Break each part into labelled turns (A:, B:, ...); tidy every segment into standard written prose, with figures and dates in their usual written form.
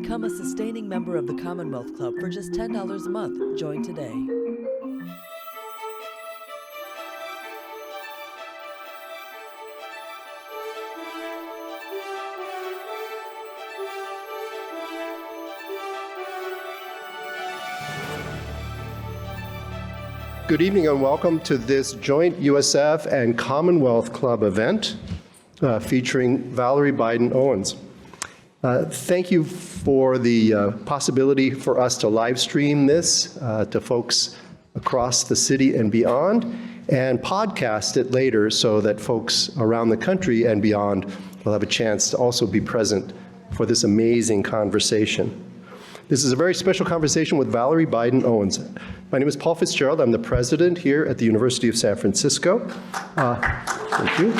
A: Become a sustaining member of the Commonwealth Club for just $10 a month. Join today.
B: Good evening and welcome to this joint USF and Commonwealth Club event featuring Valerie Biden Owens. Thank you for the possibility for us to live stream this to folks across the city and beyond, and podcast it later so that folks around the country and beyond will have a chance to also be present for this amazing conversation. This is a very special conversation with Valerie Biden Owens. My name is Paul Fitzgerald. I'm the president here at the University of San Francisco. Thank you.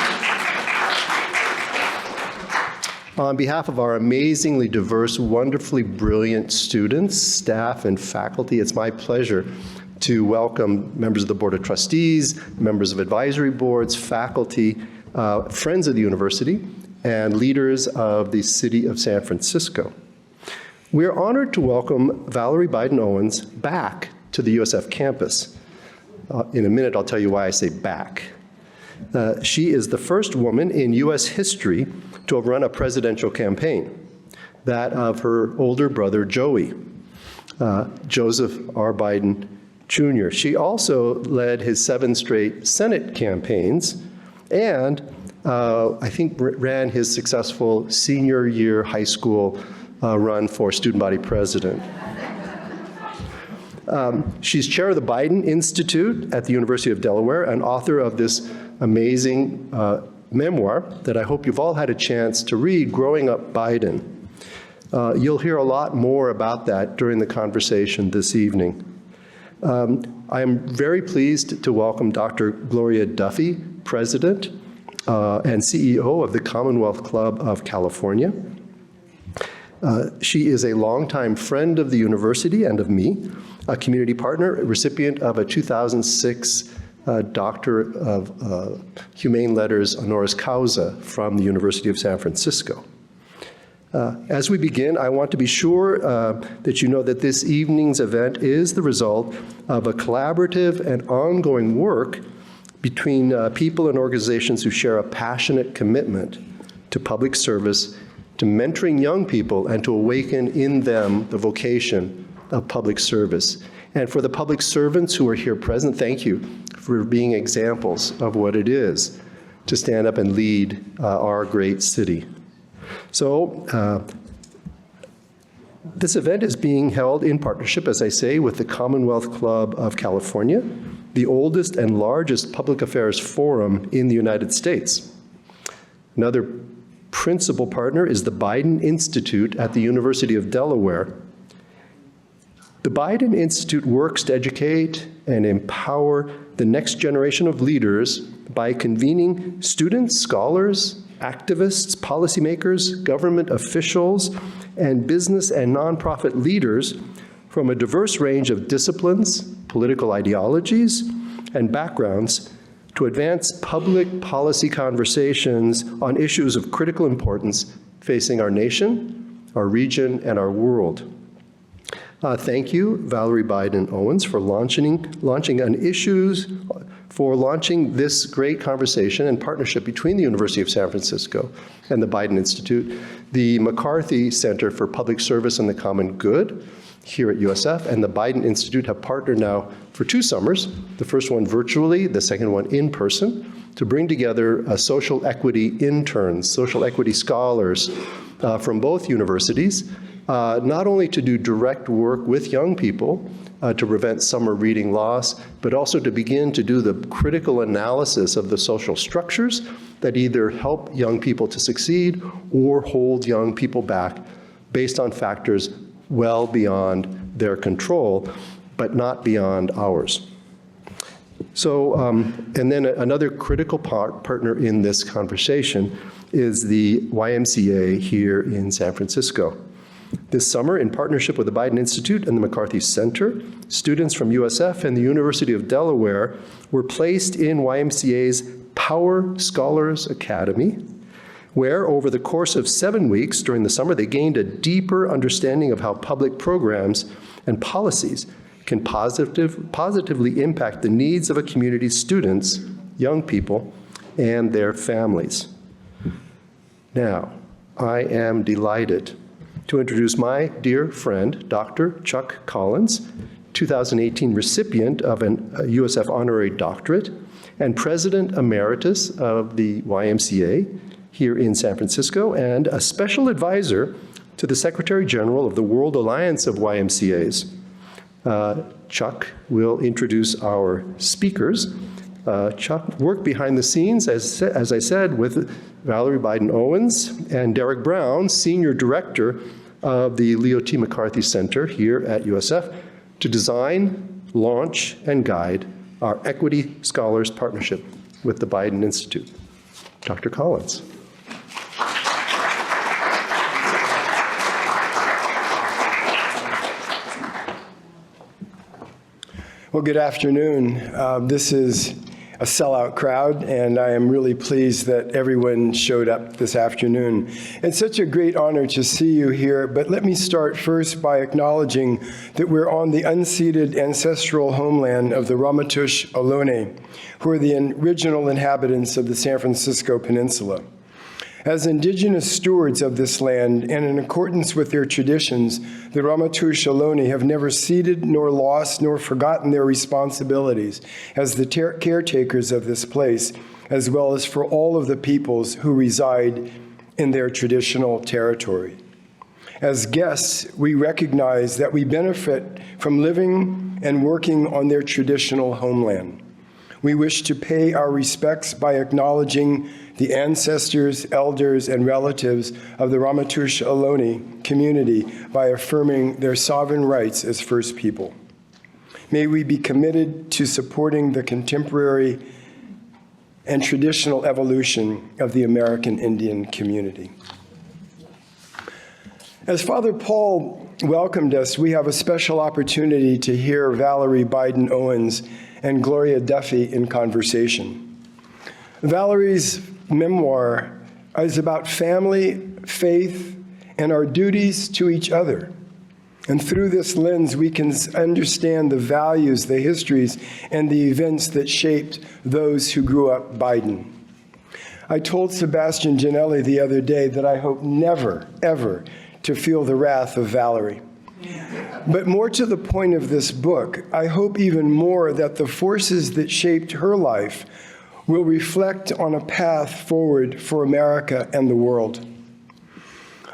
B: On behalf of our amazingly diverse, wonderfully brilliant students, staff, and faculty, it's my pleasure to welcome members of the Board of Trustees, members of advisory boards, faculty, friends of the university, and leaders of the city of San Francisco. We're honored to welcome Valerie Biden Owens back to the USF campus. In a minute, I'll tell you why I say back. She is the first woman in US history to have run a presidential campaign, that of her older brother, Joey, Joseph R. Biden Jr. She also led his 7 straight Senate campaigns and I think ran his successful senior year high school run for student body president. She's chair of the Biden Institute at the University of Delaware and author of this amazing memoir that I hope you've all had a chance to read, Growing Up Biden. You'll hear a lot more about that during the conversation this evening. I am very pleased to welcome Dr. Gloria Duffy, President and CEO of the Commonwealth Club of California. She is a longtime friend of the university and of me, a community partner, a recipient of a 2006 Doctor of Humane Letters honoris causa from the University of San Francisco. As we begin, I want to be sure that you know that this evening's event is the result of a collaborative and ongoing work between people and organizations who share a passionate commitment to public service, to mentoring young people, and to awaken in them the vocation of public service. And for the public servants who are here present, thank you for being examples of what it is to stand up and lead our great city. So this event is being held in partnership, as I say, with the Commonwealth Club of California, the oldest and largest public affairs forum in the United States. Another principal partner is the Biden Institute at the University of Delaware. The Biden Institute works to educate and empower the next generation of leaders by convening students, scholars, activists, policymakers, government officials, and business and nonprofit leaders from a diverse range of disciplines, political ideologies, and backgrounds to advance public policy conversations on issues of critical importance facing our nation, our region, and our world. Thank you, Valerie Biden Owens, for launching this great conversation and partnership between the University of San Francisco and the Biden Institute, the McCarthy Center for Public Service and the Common Good here at USF, and the Biden Institute have partnered now for 2 summers, the first one virtually, the second one in person, to bring together social equity interns, social equity scholars from both universities, not only to do direct work with young people to prevent summer reading loss, but also to begin to do the critical analysis of the social structures that either help young people to succeed or hold young people back based on factors well beyond their control, but not beyond ours. So, and then another critical partner in this conversation is the YMCA here in San Francisco. This summer, in partnership with the Biden Institute and the McCarthy Center, students from USF and the University of Delaware were placed in YMCA's Power Scholars Academy, where over the course of 7 weeks during the summer, they gained a deeper understanding of how public programs and policies can positively impact the needs of a community's students, young people, and their families. Now, I am delighted to introduce my dear friend, Dr. Chuck Collins, 2018 recipient of a USF Honorary Doctorate and President Emeritus of the YMCA here in San Francisco, and a special advisor to the Secretary General of the World Alliance of YMCAs. Chuck will introduce our speakers. Chuck worked behind the scenes, as I said, with Valerie Biden Owens and Derek Brown, Senior Director of the Leo T. McCarthy Center here at USF, to design, launch, and guide our Equity Scholars Partnership with the Biden Institute. Dr. Collins.
C: Well, good afternoon. This is a sellout crowd, and I am really pleased that everyone showed up this afternoon. It's such a great honor to see you here, but let me start first by acknowledging that we're on the unceded ancestral homeland of the Ramaytush Ohlone, who are the original inhabitants of the San Francisco Peninsula. As indigenous stewards of this land, and in accordance with their traditions, the Ramaytush Ohlone have never ceded, nor lost, nor forgotten their responsibilities as the caretakers of this place, as well as for all of the peoples who reside in their traditional territory. As guests, we recognize that we benefit from living and working on their traditional homeland. We wish to pay our respects by acknowledging the ancestors, elders, and relatives of the Ramaytush Ohlone community by affirming their sovereign rights as First People. May we be committed to supporting the contemporary and traditional evolution of the American Indian community. As Father Paul welcomed us, we have a special opportunity to hear Valerie Biden Owens and Gloria Duffy in conversation. Valerie's memoir is about family, faith, and our duties to each other. And through this lens, we can understand the values, the histories, and the events that shaped those who grew up Biden. I told Sebastian Janelli the other day that I hope never, ever to feel the wrath of Valerie. But more to the point of this book, I hope even more that the forces that shaped her life will reflect on a path forward for America and the world.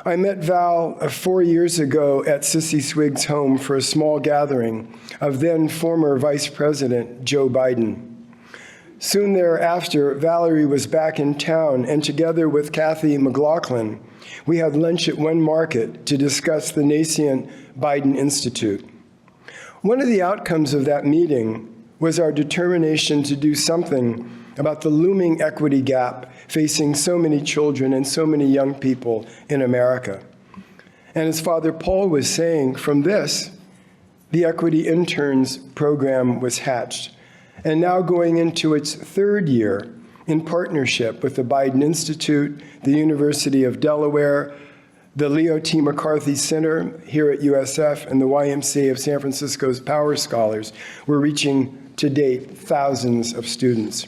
C: I met Val 4 years ago at Sissy Swig's home for a small gathering of then former Vice President Joe Biden. Soon thereafter, Valerie was back in town, and together with Kathy McLaughlin, we had lunch at One Market to discuss the nascent Biden Institute. One of the outcomes of that meeting was our determination to do something about the looming equity gap facing so many children and so many young people in America. And as Father Paul was saying, from this, the Equity Interns program was hatched, and now going into its third year in partnership with the Biden Institute, the University of Delaware, the Leo T. McCarthy Center here at USF, and the YMCA of San Francisco's Power Scholars, we're reaching to date thousands of students.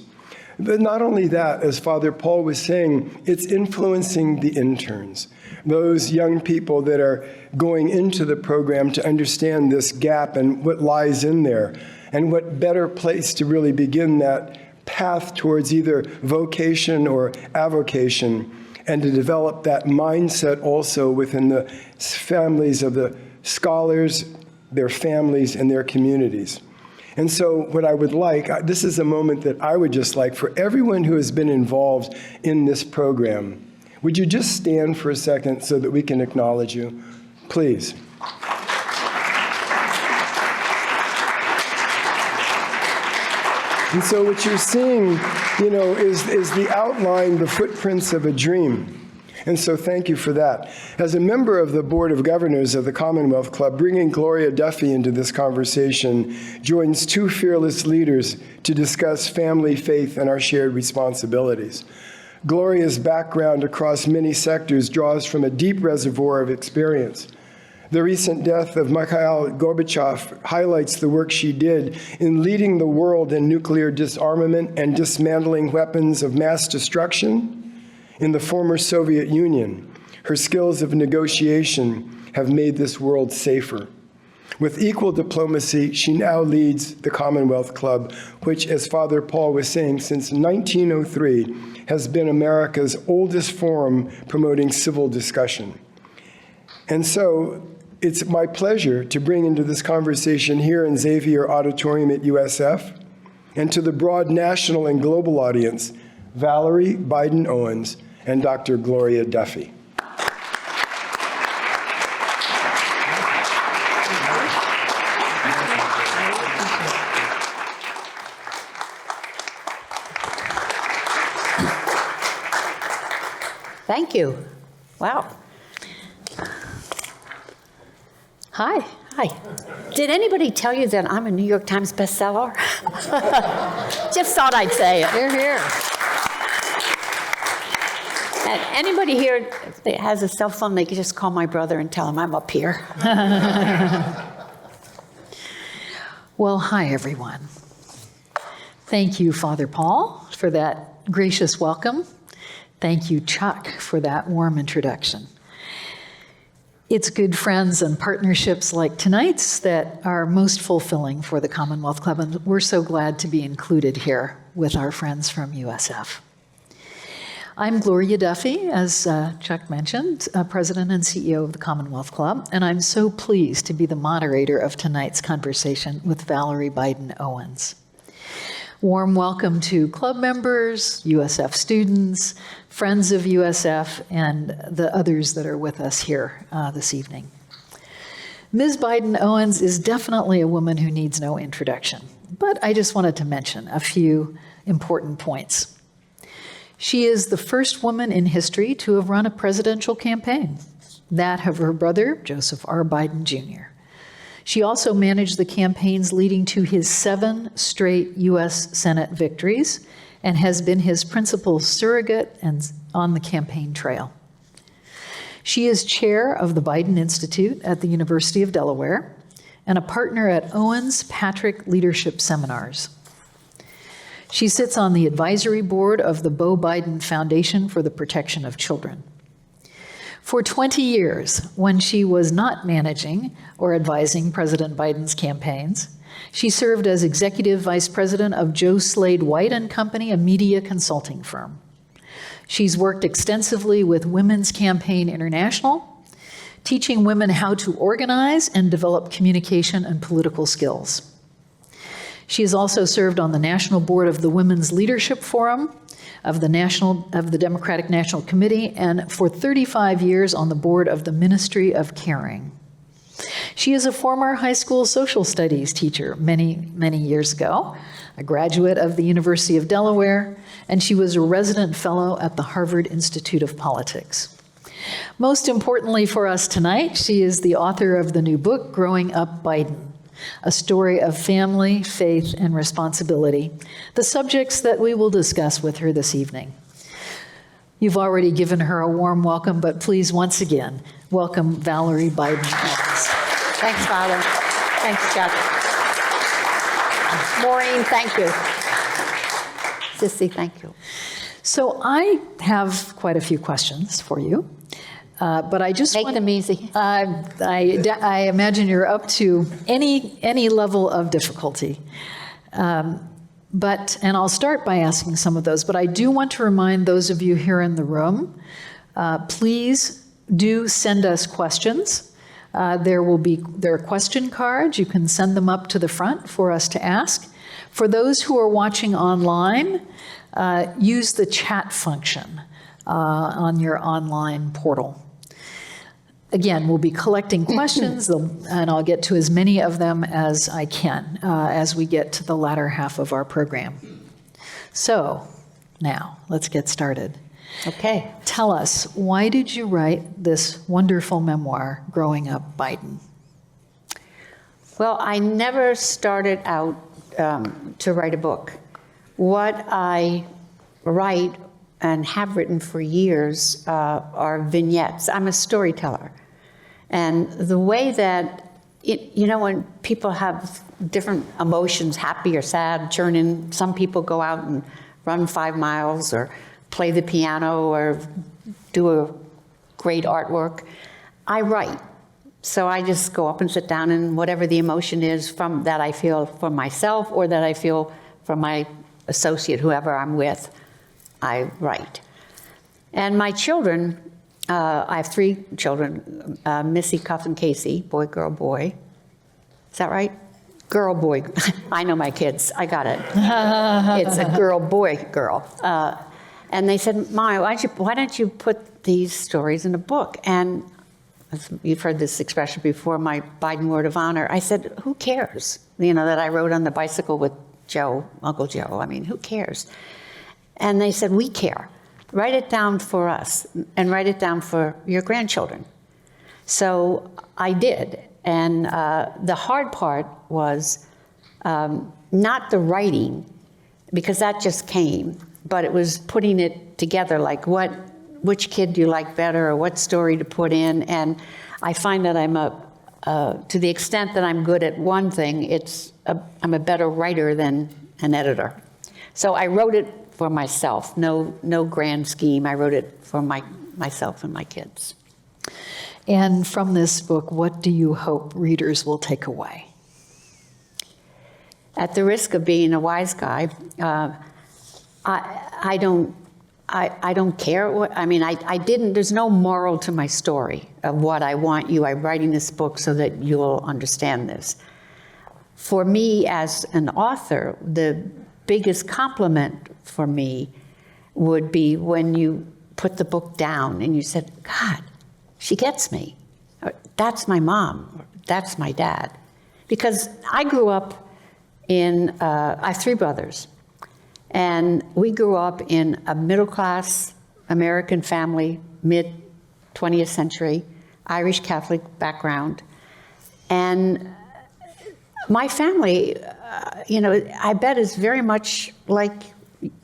C: But not only that, as Father Paul was saying, it's influencing the interns, those young people that are going into the program to understand this gap and what lies in there, and what better place to really begin that path towards either vocation or avocation, and to develop that mindset also within the families of the scholars, their families, and their communities. And so what I would like, this is a moment that I would just like for everyone who has been involved in this program. Would you just stand for a second so that we can acknowledge you? Please. And so what you're seeing, is the outline, the footprints of a dream. And so thank you for that. As a member of the Board of Governors of the Commonwealth Club, bringing Gloria Duffy into this conversation joins two fearless leaders to discuss family, faith, and our shared responsibilities. Gloria's background across many sectors draws from a deep reservoir of experience. The recent death of Mikhail Gorbachev highlights the work she did in leading the world in nuclear disarmament and dismantling weapons of mass destruction in the former Soviet Union. Her skills of negotiation have made this world safer. With equal diplomacy, she now leads the Commonwealth Club, which, as Father Paul was saying, since 1903 has been America's oldest forum promoting civil discussion. And so it's my pleasure to bring into this conversation here in Xavier Auditorium at USF, and to the broad national and global audience, Valerie Biden Owens and Dr. Gloria Duffy.
D: Thank you. Wow. Hi. Hi. Did anybody tell you that I'm a New York Times bestseller? Just thought I'd say it.
E: You're here.
D: And anybody here that has a cell phone, they can just call my brother and tell him I'm up here.
E: Well, hi, everyone. Thank you, Father Paul, for that gracious welcome. Thank you, Chuck, for that warm introduction. It's good friends and partnerships like tonight's that are most fulfilling for the Commonwealth Club, and we're so glad to be included here with our friends from USF. I'm Gloria Duffy, as Chuck mentioned, President and CEO of the Commonwealth Club, and I'm so pleased to be the moderator of tonight's conversation with Valerie Biden Owens. Warm welcome to club members, USF students, friends of USF, and the others that are with us here this evening. Ms. Biden Owens is definitely a woman who needs no introduction, but I just wanted to mention a few important points. She is the first woman in history to have run a presidential campaign, that of her brother, Joseph R. Biden Jr. She also managed the campaigns leading to his 7 straight U.S. Senate victories and has been his principal surrogate and on the campaign trail. She is chair of the Biden Institute at the University of Delaware and a partner at Owens Patrick Leadership Seminars. She sits on the advisory board of the Beau Biden Foundation for the Protection of Children. For 20 years, when she was not managing or advising President Biden's campaigns, she served as executive vice president of Joe Slade White & Company, a media consulting firm. She's worked extensively with Women's Campaign International, teaching women how to organize and develop communication and political skills. She has also served on the national board of the Women's Leadership Forum, of the Democratic National Committee, and for 35 years on the board of the Ministry of Caring. She is a former high school social studies teacher many, many years ago, a graduate of the University of Delaware, and she was a resident fellow at the Harvard Institute of Politics. Most importantly for us tonight, she is the author of the new book, Growing Up Biden, a story of family, faith, and responsibility, the subjects that we will discuss with her this evening. You've already given her a warm welcome, but please, once again, welcome Valerie Biden Owens.
D: Thanks, Father. Thanks, Chuck. Maureen, thank you. Sissy, thank you.
E: So I have quite a few questions for you. But I just
D: Make them easy.
E: I imagine you're up to any level of difficulty. And I'll start by asking some of those, but I do want to remind those of you here in the room, please do send us questions. There are question cards. You can send them up to the front for us to ask. For those who are watching online, use the chat function on your online portal. Again, we'll be collecting questions, and I'll get to as many of them as I can as we get to the latter half of our program. So, now, let's get started.
D: Okay.
E: Tell us, why did you write this wonderful memoir, Growing Up Biden?
D: Well, I never started out to write a book. What I write and have written for years are vignettes. I'm a storyteller. And the way that, when people have different emotions, happy or sad, churning, some people go out and run 5 miles or play the piano or do a great artwork. I write. So I just go up and sit down, and whatever the emotion is from that I feel for myself or that I feel for my associate, whoever I'm with, I write. And my children, I have 3 children, Missy, Cuff, and Casey, boy, girl, boy. Is that right? Girl, boy. I know my kids. I got it. It's a girl, boy, girl. And they said, Maya, why don't you put these stories in a book? And you've heard this expression before, my Biden word of honor. I said, who cares? That I rode on the bicycle with Joe, Uncle Joe. I mean, who cares? And they said, we care. Write it down for us and write it down for your grandchildren. So I did. And the hard part was not the writing, because that just came, but it was putting it together, like which kid do you like better, or what story to put in. And I find that I'm to the extent that I'm good at one thing, I'm a better writer than an editor. So I wrote it for myself, no grand scheme. I wrote it for myself and my kids.
E: And from this book, what do you hope readers will take away?
D: At the risk of being a wise guy, I don't care. There's no moral to my story of what I want you. I'm writing this book so that you'll understand this. For me as an author, the biggest compliment for me would be when you put the book down and you said, God, she gets me. Or, that's my mom. Or, that's my dad. Because I grew up I have 3 brothers. And we grew up in a middle-class American family, mid-20th century, Irish Catholic background. And my family, I bet is very much like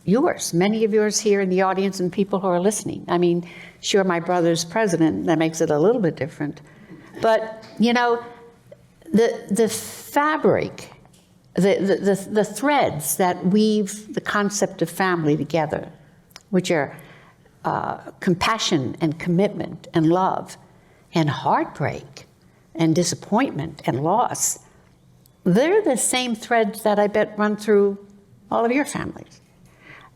D: yours, many of yours here in the audience and people who are listening. I mean, sure, my brother's president, that makes it a little bit different. But, the fabric, the threads that weave the concept of family together, which are compassion and commitment and love and heartbreak and disappointment and loss, they're the same threads that I bet run through all of your families.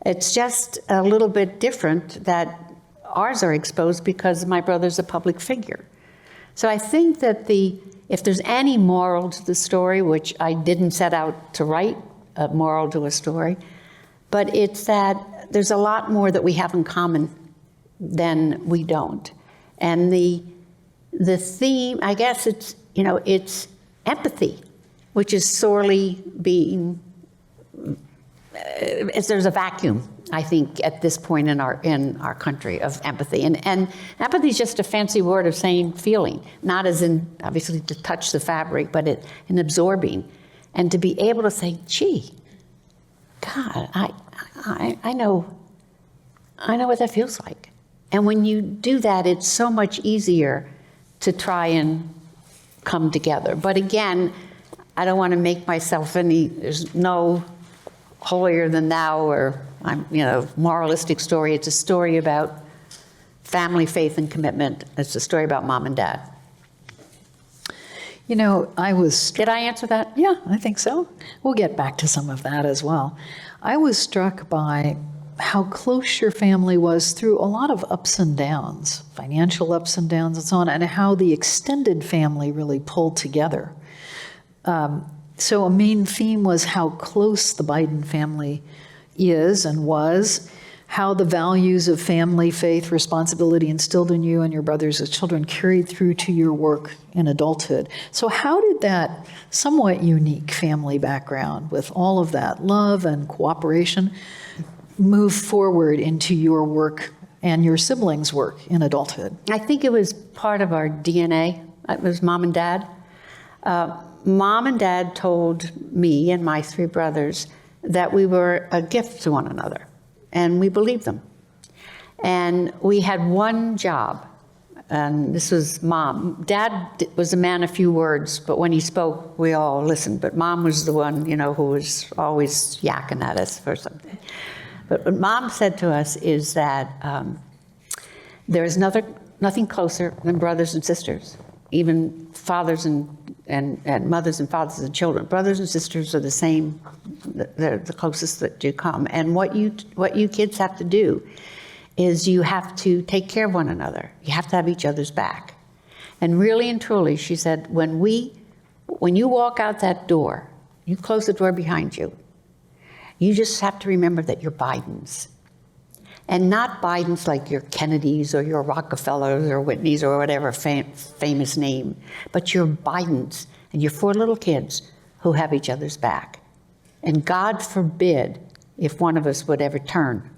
D: It's just a little bit different that ours are exposed because my brother's a public figure. So I think that if there's any moral to the story, which I didn't set out to write a moral to a story, but it's that there's a lot more that we have in common than we don't. And the theme, I guess it's empathy, which is sorely being, there's a vacuum, I think, at this point in our country of empathy. And empathy is just a fancy word of saying feeling, not as in, obviously, to touch the fabric, but in absorbing. And to be able to say, gee, God, I know what that feels like. And when you do that, it's so much easier to try and come together. But again, I don't want to make myself there's no holier than thou or moralistic story. It's a story about family, faith, and commitment. It's a story about mom and dad.
E: Did I
D: answer that?
E: Yeah, I think so. We'll get back to some of that as well. I was struck by how close your family was through a lot of ups and downs, financial ups and downs and so on, and how the extended family really pulled together. So a main theme was how close the Biden family is and was, how the values of family, faith, responsibility instilled in you and your brothers as children carried through to your work in adulthood. So how did that somewhat unique family background with all of that love and cooperation move forward into your work and your siblings' work in adulthood?
D: I think it was part of our DNA. It was mom and dad. Mom and dad told me and my 3 brothers that we were a gift to one another, and we believed them. And we had one job, and this was Mom. Dad was a man of few words, but when he spoke, we all listened. But Mom was the one, who was always yakking at us for something. But what Mom said to us is that there is nothing closer than brothers and sisters, even fathers and mothers and fathers and children. Brothers and sisters are the same, they're the closest that you come. And what you kids have to do is you have to take care of one another. You have to have each other's back. And really and truly, she said, when you walk out that door, you close the door behind you, you just have to remember that you're Bidens. And not Bidens like your Kennedys or your Rockefellers or Whitneys or whatever famous name, but you're Bidens, and you're 4 little kids who have each other's back. And God forbid if one of us would ever turn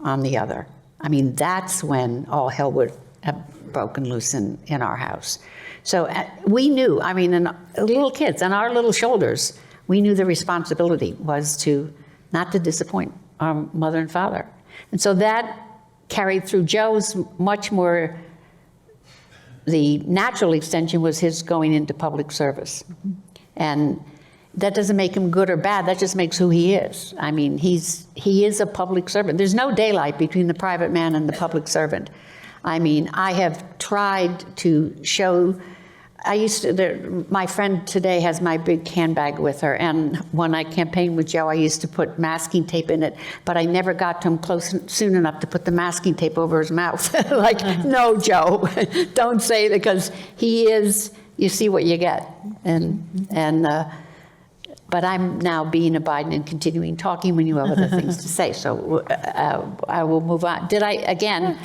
D: on the other. I mean, that's when all hell would have broken loose in our house. So we knew, and little kids, on our little shoulders, we knew the responsibility was not to disappoint our mother and father. And so that carried through. Joe's much more, the natural extension was his going into public service. And that doesn't make him good or bad, that just makes who he is. I mean, he is a public servant. There's no daylight between the private man and the public servant. I mean, I have tried to show, my friend today has my big handbag with her, and when I campaigned with Joe, I used to put masking tape in it, but I never got to him soon enough to put the masking tape over his mouth. Like, no, Joe, don't say it, because he is, you see what you get. But I'm now being a Biden and continuing talking when you have other things to say. So I will move on. Did I, again,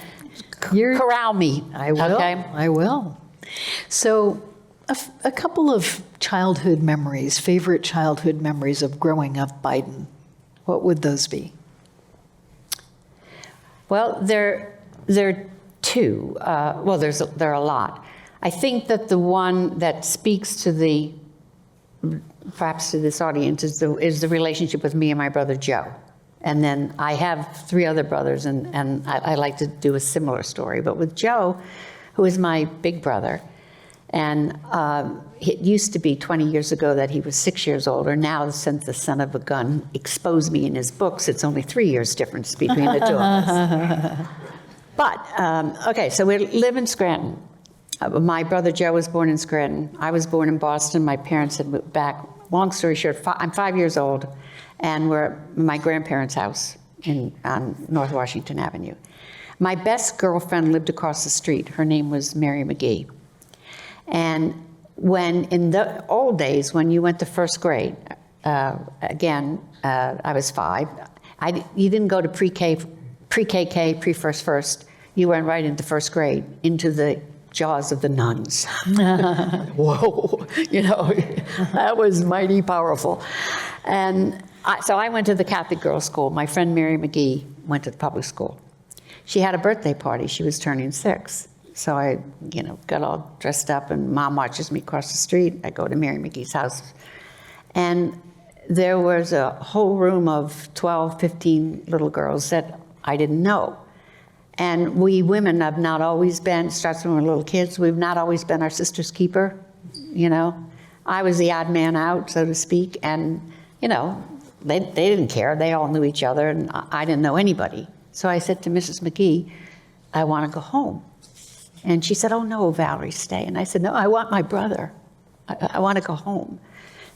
D: corral me?
E: I will.
D: Okay?
E: I will. So a couple of childhood memories, favorite childhood memories of growing up Biden. What would those be?
D: Well, there are 2. There are a lot. I think that the one that speaks to perhaps to this audience is the relationship with me and my brother Joe. And then I have 3 other brothers, and I like to do a similar story. But with Joe, who is my big brother, and it used to be 20 years ago that he was 6 years older. Now, since the son of a gun exposed me in his books, it's only 3 years difference between the 2 of us. But, okay, so we live in Scranton. My brother Joe was born in Scranton. I was born in Boston. My parents had moved back. Long story short, I'm 5 years old, and we're at my grandparents' house on North Washington Avenue. My best girlfriend lived across the street. Her name was Mary McGee. And in the old days, when you went to first grade, I was 5. You didn't go to pre-KK, pre-first. You went right into first grade, into the jaws of the nuns. Whoa, that was mighty powerful. And so I went to the Catholic girls' school. My friend Mary McGee went to the public school. She had a birthday party. She was turning 6. So I, got all dressed up, and Mom watches me cross the street. I go to Mary McGee's house. And there was a whole room of 12, 15 little girls that I didn't know. And we women have not always been, starts when we were little kids, we've not always been our sister's keeper, I was the odd man out, so to speak, and, they didn't care. They all knew each other, and I didn't know anybody. So I said to Mrs. McGee, I want to go home. And she said, oh, no, Valerie, stay. And I said, no, I want my brother. I want to go home.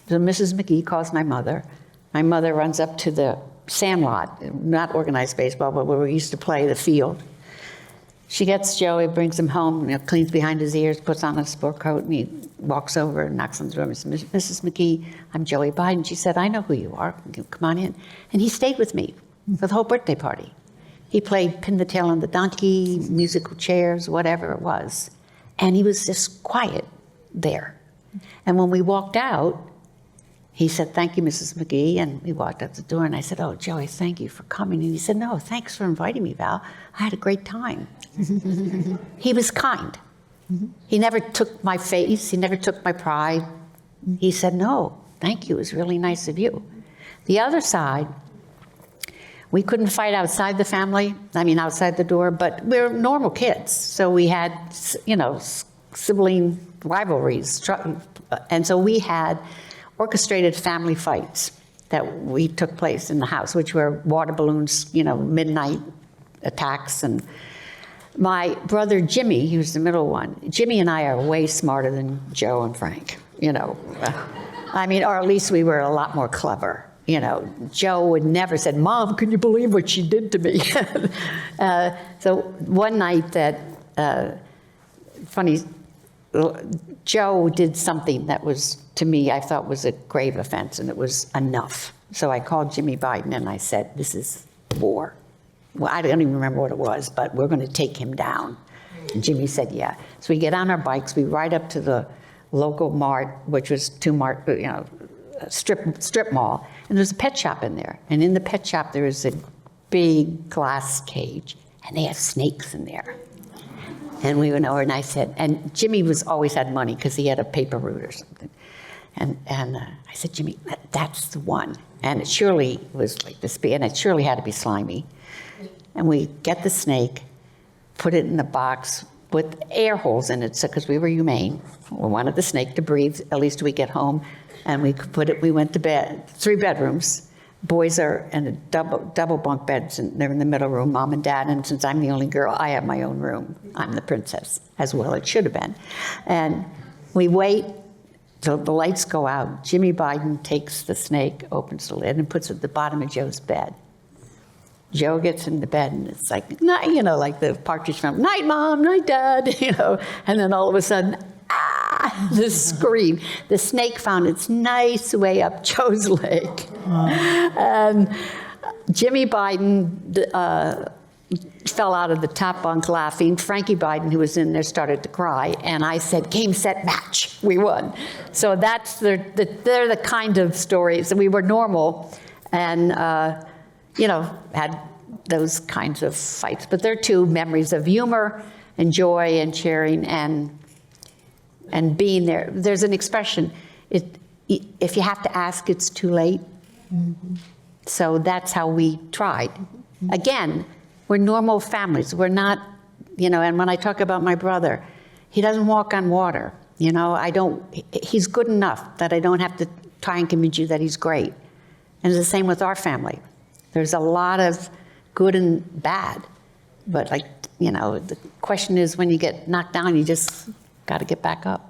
D: So Mrs. McGee calls my mother. My mother runs up to the sandlot, not organized baseball, but where we used to play, the field. She gets Joey, brings him home, cleans behind his ears, puts on a sport coat, and he walks over and knocks on the door and says, Mrs. McGee, I'm Joey Biden. She said, I know who you are. Come on in. And he stayed with me for the whole birthday party. He played Pin the Tail on the Donkey, musical chairs, whatever it was. And he was just quiet there. And when we walked out, he said, thank you, Mrs. McGee. And we walked out the door, and I said, oh, Joey, thank you for coming. And he said, no, thanks for inviting me, Val. I had a great time. He was kind. He never took my face. He never took my pride. He said, no, thank you. It was really nice of you. The other side We couldn't fight outside the family, outside the door, but we're normal kids. So we had, sibling rivalries. And so we had orchestrated family fights that we took place in the house, which were water balloons, midnight attacks. And my brother Jimmy, he was the middle one, Jimmy and I are way smarter than Joe and Frank, or at least we were a lot more clever. Joe would never said, "Mom, can you believe what she did to me?" So one night Joe did something that was, to me, I thought was a grave offense, and it was enough. So I called Jimmy Biden and I said, "This is war." Well, I don't even remember what it was, but we're going to take him down. And Jimmy said, "Yeah." So we get on our bikes, we ride up to the local mart, which was strip mall, and there's a pet shop in there. And in the pet shop, there is a big glass cage, and they have snakes in there. And we went over, and I said, and Jimmy always had money because he had a paper route or something. And I said, "Jimmy, that's the one." And it surely was like this, and it surely had to be slimy. And we get the snake, put it in the box with air holes in it, because we were humane. We wanted the snake to breathe, at least we get home. And we went to bed, 3 bedrooms. Boys are in a double bunk beds, and they're in the middle room, Mom and Dad. And since I'm the only girl, I have my own room. I'm the princess, as well it should have been. And we wait till the lights go out. Jimmy Biden takes the snake, opens the lid, and puts it at the bottom of Joe's bed. Joe gets into bed, and it's like, like the Partridge Family, "Night, Mom, night, Dad," And then all of a sudden, the scream. The snake found its nice way up Joe's leg. And Jimmy Biden fell out of the top bunk laughing. Frankie Biden, who was in there, started to cry. And I said, "Game, set, match." We won. So they're the kind of stories. We were normal and, had those kinds of fights. But they're 2 memories of humor and joy and sharing and being there. There's an expression, if you have to ask, it's too late. Mm-hmm. So that's how we tried. Mm-hmm. Again, we're normal families. We're not, and when I talk about my brother, he doesn't walk on water. He's good enough that I don't have to try and convince you that he's great. And it's the same with our family. There's a lot of good and bad. But the question is, when you get knocked down, you just got to get back up.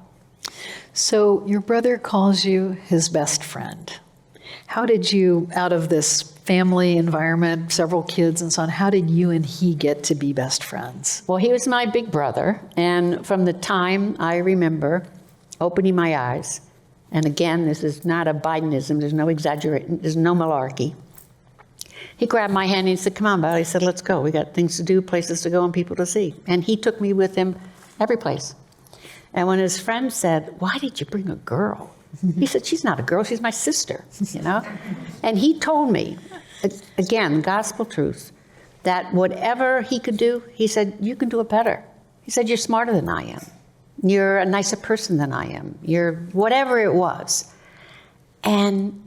E: So your brother calls you his best friend. How did you, out of this family environment, several kids and so on, how did you and he get to be best friends?
D: Well, he was my big brother. And from the time I remember opening my eyes, and again, this is not a Bidenism, there's no exaggeration, there's no malarkey. He grabbed my hand and he said, "Come on, Val." He said, "Let's go. We got things to do, places to go, and people to see." And he took me with him every place. And when his friend said, "Why did you bring a girl?" He said, "She's not a girl, she's my sister," And he told me, again, gospel truth, that whatever he could do, he said, "You can do it better." He said, "You're smarter than I am. You're a nicer person than I am. You're whatever it was." And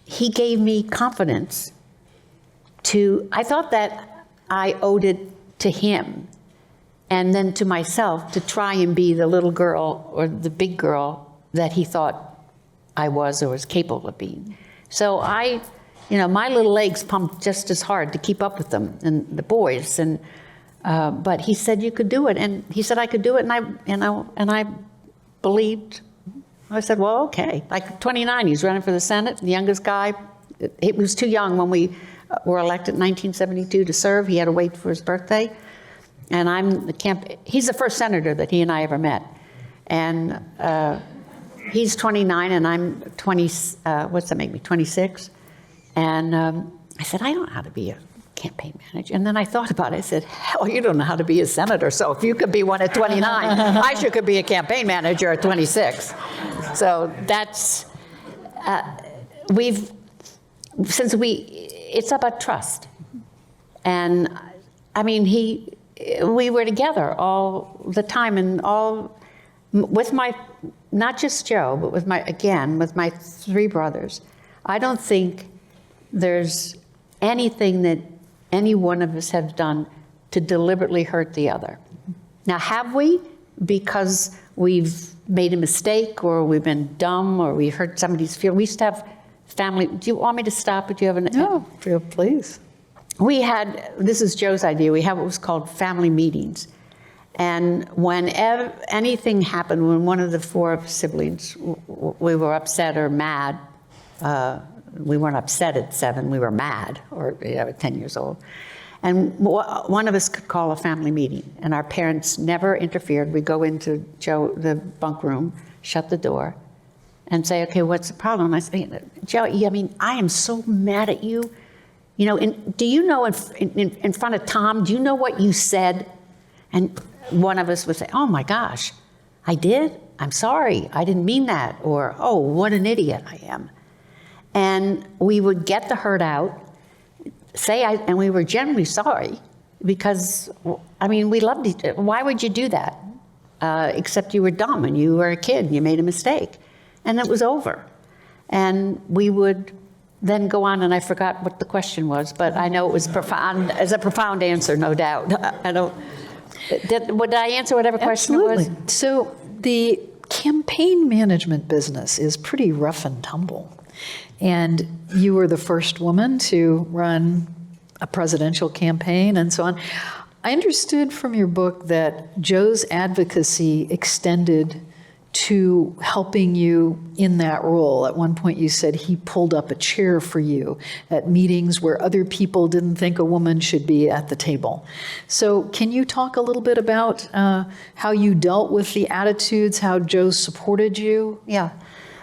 D: he gave me confidence I thought that I owed it to him and then to myself to try and be the little girl or the big girl that he thought I was or was capable of being. So my little legs pumped just as hard to keep up with them and the boys. But he said, "You could do it," and he said I could do it, and I believed. I said, "Well, okay." Like 29, he's running for the Senate, the youngest guy. He was too young when we were elected in 1972 to serve. He had to wait for his birthday. And he's the first senator that he and I ever met. And he's 29 and I'm 20, what's that make me, 26? And I said, "I don't know how to be a campaign manager." And then I thought about it. I said, "Hell, you don't know how to be a senator. So if you could be one at 29, I sure could be a campaign manager at 26. So that's, it's about trust. And we were together all the time and with not just Joe, but with my 3 brothers. I don't think there's anything that any one of us have done to deliberately hurt the other. Now, have we? Because we've made a mistake, or we've been dumb, or we hurt somebody's feelings. We used to have family. Do you want me to stop? Do you have an?
E: No, please.
D: We had, this is Joe's idea, we had what was called family meetings. And whenever anything happened, when one of the 4 siblings, we were upset or mad, we weren't upset at 7, we were mad, or 10 years old. And one of us could call a family meeting, and our parents never interfered. We'd go into Joe, the bunk room, shut the door, and say, okay, what's the problem? I say, Joe, I mean, I am so mad at you. You know, do you know in front of Tom, do you know what you said? And one of us would say, oh my gosh, I did? I'm sorry, I didn't mean that. Or, oh, what an idiot I am. And we would get the hurt out, and we were generally sorry, because, I mean, we loved each other. Why would you do that? Except you were dumb and you were a kid and you made a mistake. And it was over. And we would then go on, and I forgot what the question was, but I know it was profound, as a profound answer, no doubt. I don't, did I answer whatever question it was?
E: Absolutely. So the campaign management business is pretty rough and tumble. And you were the first woman to run a presidential campaign and so on. I understood from your book that Joe's advocacy extended to helping you in that role. At one point you said he pulled up a chair for you at meetings where other people didn't think a woman should be at the table. So can you talk a little bit about how you dealt with the attitudes, how Joe supported you?
D: Yeah.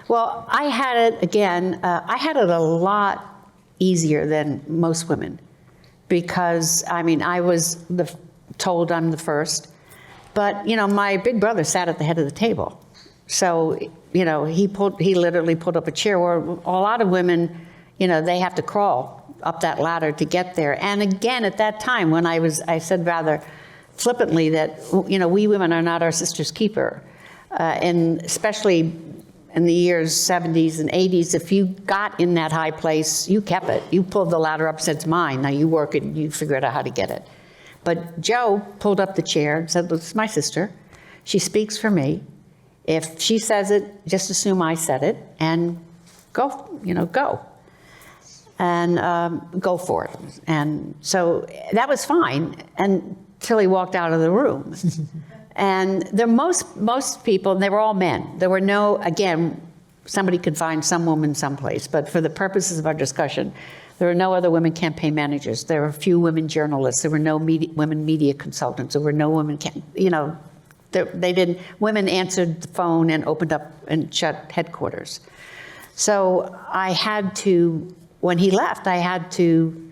D: Well, I had it, again, I had it a lot easier than most women, because, I mean, I was told I'm the first, but, you know, my big brother sat at the head of the table. So, you know, he literally pulled up a chair, where a lot of women, you know, they have to crawl up that ladder to get there. And again, at that time, when I said rather flippantly that, you know, we women are not our sister's keeper. And especially in the years 70s and 80s, if you got in that high place, you kept it. You pulled the ladder up, said, it's mine. Now you work it, you figure out how to get it. But Joe pulled up the chair and said, this is my sister. She speaks for me. If she says it, just assume I said it, and go, you know, go. And go for it. And so that was fine until he walked out of the room. And most people, they were all men. There were no, again, somebody could find some woman someplace, but for the purposes of our discussion, there were no other women campaign managers. There were a few women journalists. There were no women media consultants. There were no women, you know, they didn't, women answered the phone and opened up and shut headquarters. So I had to, when he left, I had to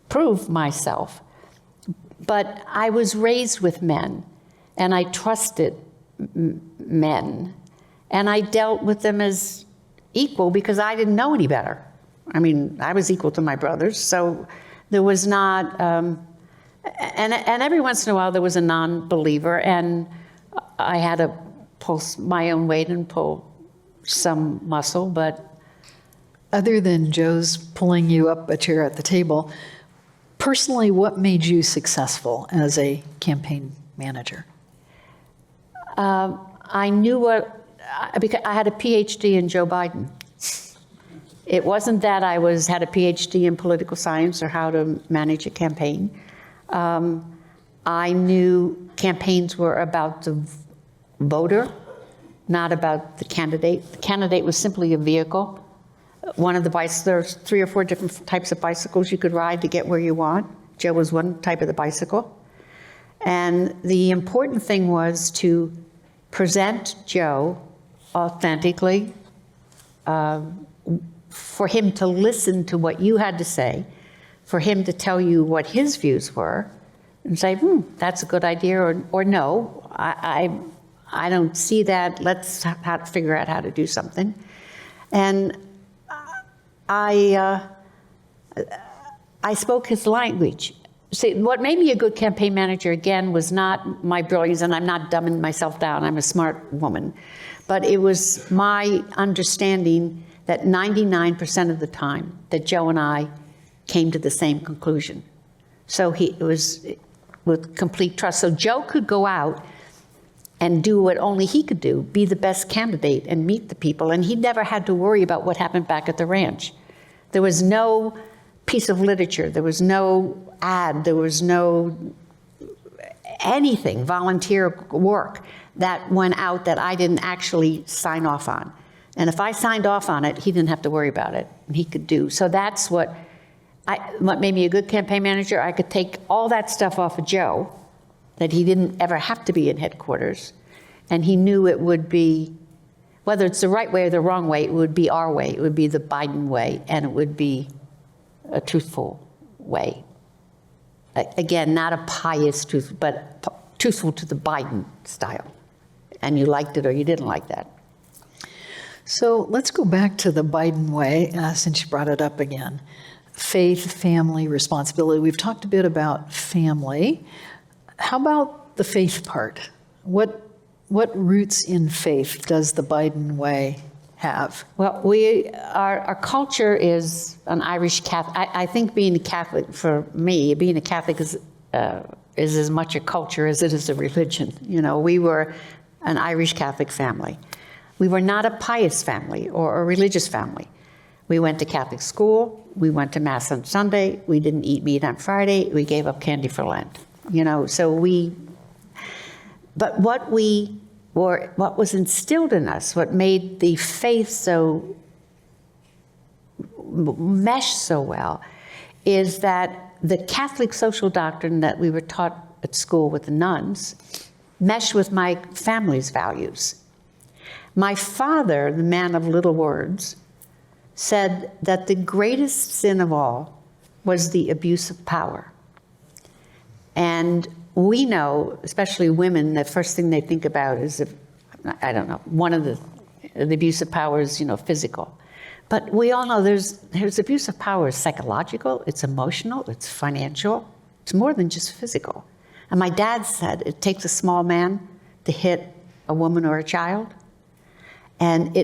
D: prove myself. But I was raised with men, and I trusted men, and I dealt with them as equal because I didn't know any better. I mean, I was equal to my brothers, so there was not, and every once in a while there was a non-believer, and I had to pull my own weight and pull some muscle, but.
E: Other than Joe's pulling you up a chair at the table, personally, what made you successful as a campaign manager?
D: I knew because I had a PhD in Joe Biden. It wasn't that I had a PhD in political science or how to manage a campaign. I knew campaigns were about the voter, not about the candidate. The candidate was simply a vehicle. One of the bicycles, there's 3 or 4 different types of bicycles you could ride to get where you want. Joe was one type of the bicycle. And the important thing was to present Joe authentically, for him to listen to what you had to say, for him to tell you what his views were, and say, that's a good idea, or no, I don't see that, let's figure out how to do something. And I spoke his language. See, what made me a good campaign manager, again, was not my brilliance, and I'm not dumbing myself down, I'm a smart woman, but it was my understanding that 99% of the time that Joe and I came to the same conclusion. So it was with complete trust. So Joe could go out and do what only he could do, be the best candidate and meet the people. And he never had to worry about what happened back at the ranch. There was no piece of literature, there was no ad, there was no anything, volunteer work that went out that I didn't actually sign off on. And if I signed off on it, he didn't have to worry about it, and he could do. So that's what made me a good campaign manager. I could take all that stuff off of Joe, that he didn't ever have to be in headquarters, and he knew it would be, whether it's the right way or the wrong way, it would be our way. It would be the Biden way, and it would be a truthful way. Again, not a pious truth, but truthful to the Biden style. And you liked it or you didn't like that.
E: So let's go back to the Biden way, since you brought it up again. Faith, family, responsibility. We've talked a bit about family. How about the faith part? What roots in faith does the Biden way have?
D: Well, our culture is an Irish Catholic. I think being a Catholic, for me, being a Catholic is as much a culture as it is a religion. You know, we were an Irish Catholic family. We were not a pious family or a religious family. We went to Catholic school. We went to Mass on Sunday. We didn't eat meat on Friday. We gave up candy for Lent. You know, but what was instilled in us, what made the faith so mesh so well, is that the Catholic social doctrine that we were taught at school with the nuns meshed with my family's values. My father, the man of little words, said that the greatest sin of all was the abuse of power. And we know, especially women, the first thing they think about is, I don't know, one of the abuse of power is, physical. But we all know there's abuse of power is psychological, it's emotional, it's financial, it's more than just physical. And my dad said it takes a small man to hit a woman or a child. And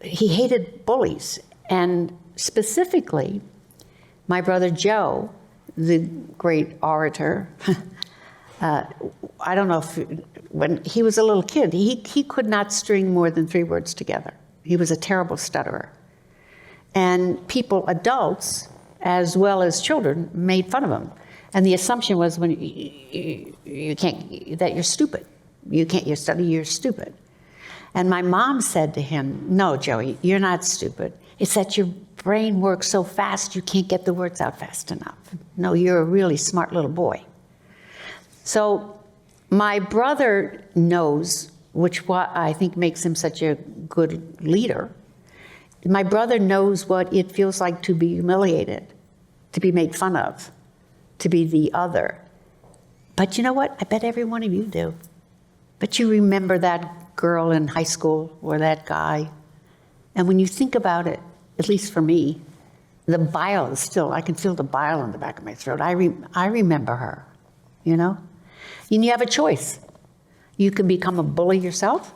D: he hated bullies. And specifically, my brother Joe, the great orator, I don't know if, when he was a little kid, he could not string more than 3 words together. He was a terrible stutterer. And people, adults, as well as children, made fun of him. And the assumption was when you can't, that you're stupid. You study, you're stupid. And my mom said to him, no, Joey, you're not stupid. It's that your brain works so fast you can't get the words out fast enough. No, you're a really smart little boy. So my brother knows, which what I think makes him such a good leader. My brother knows what it feels like to be humiliated, to be made fun of, to be the other. But you know what? I bet every one of you do. But you remember that girl in high school or that guy. And when you think about it, at least for me, the bile is still, I can feel the bile in the back of my throat. I remember her, And you have a choice. You can become a bully yourself,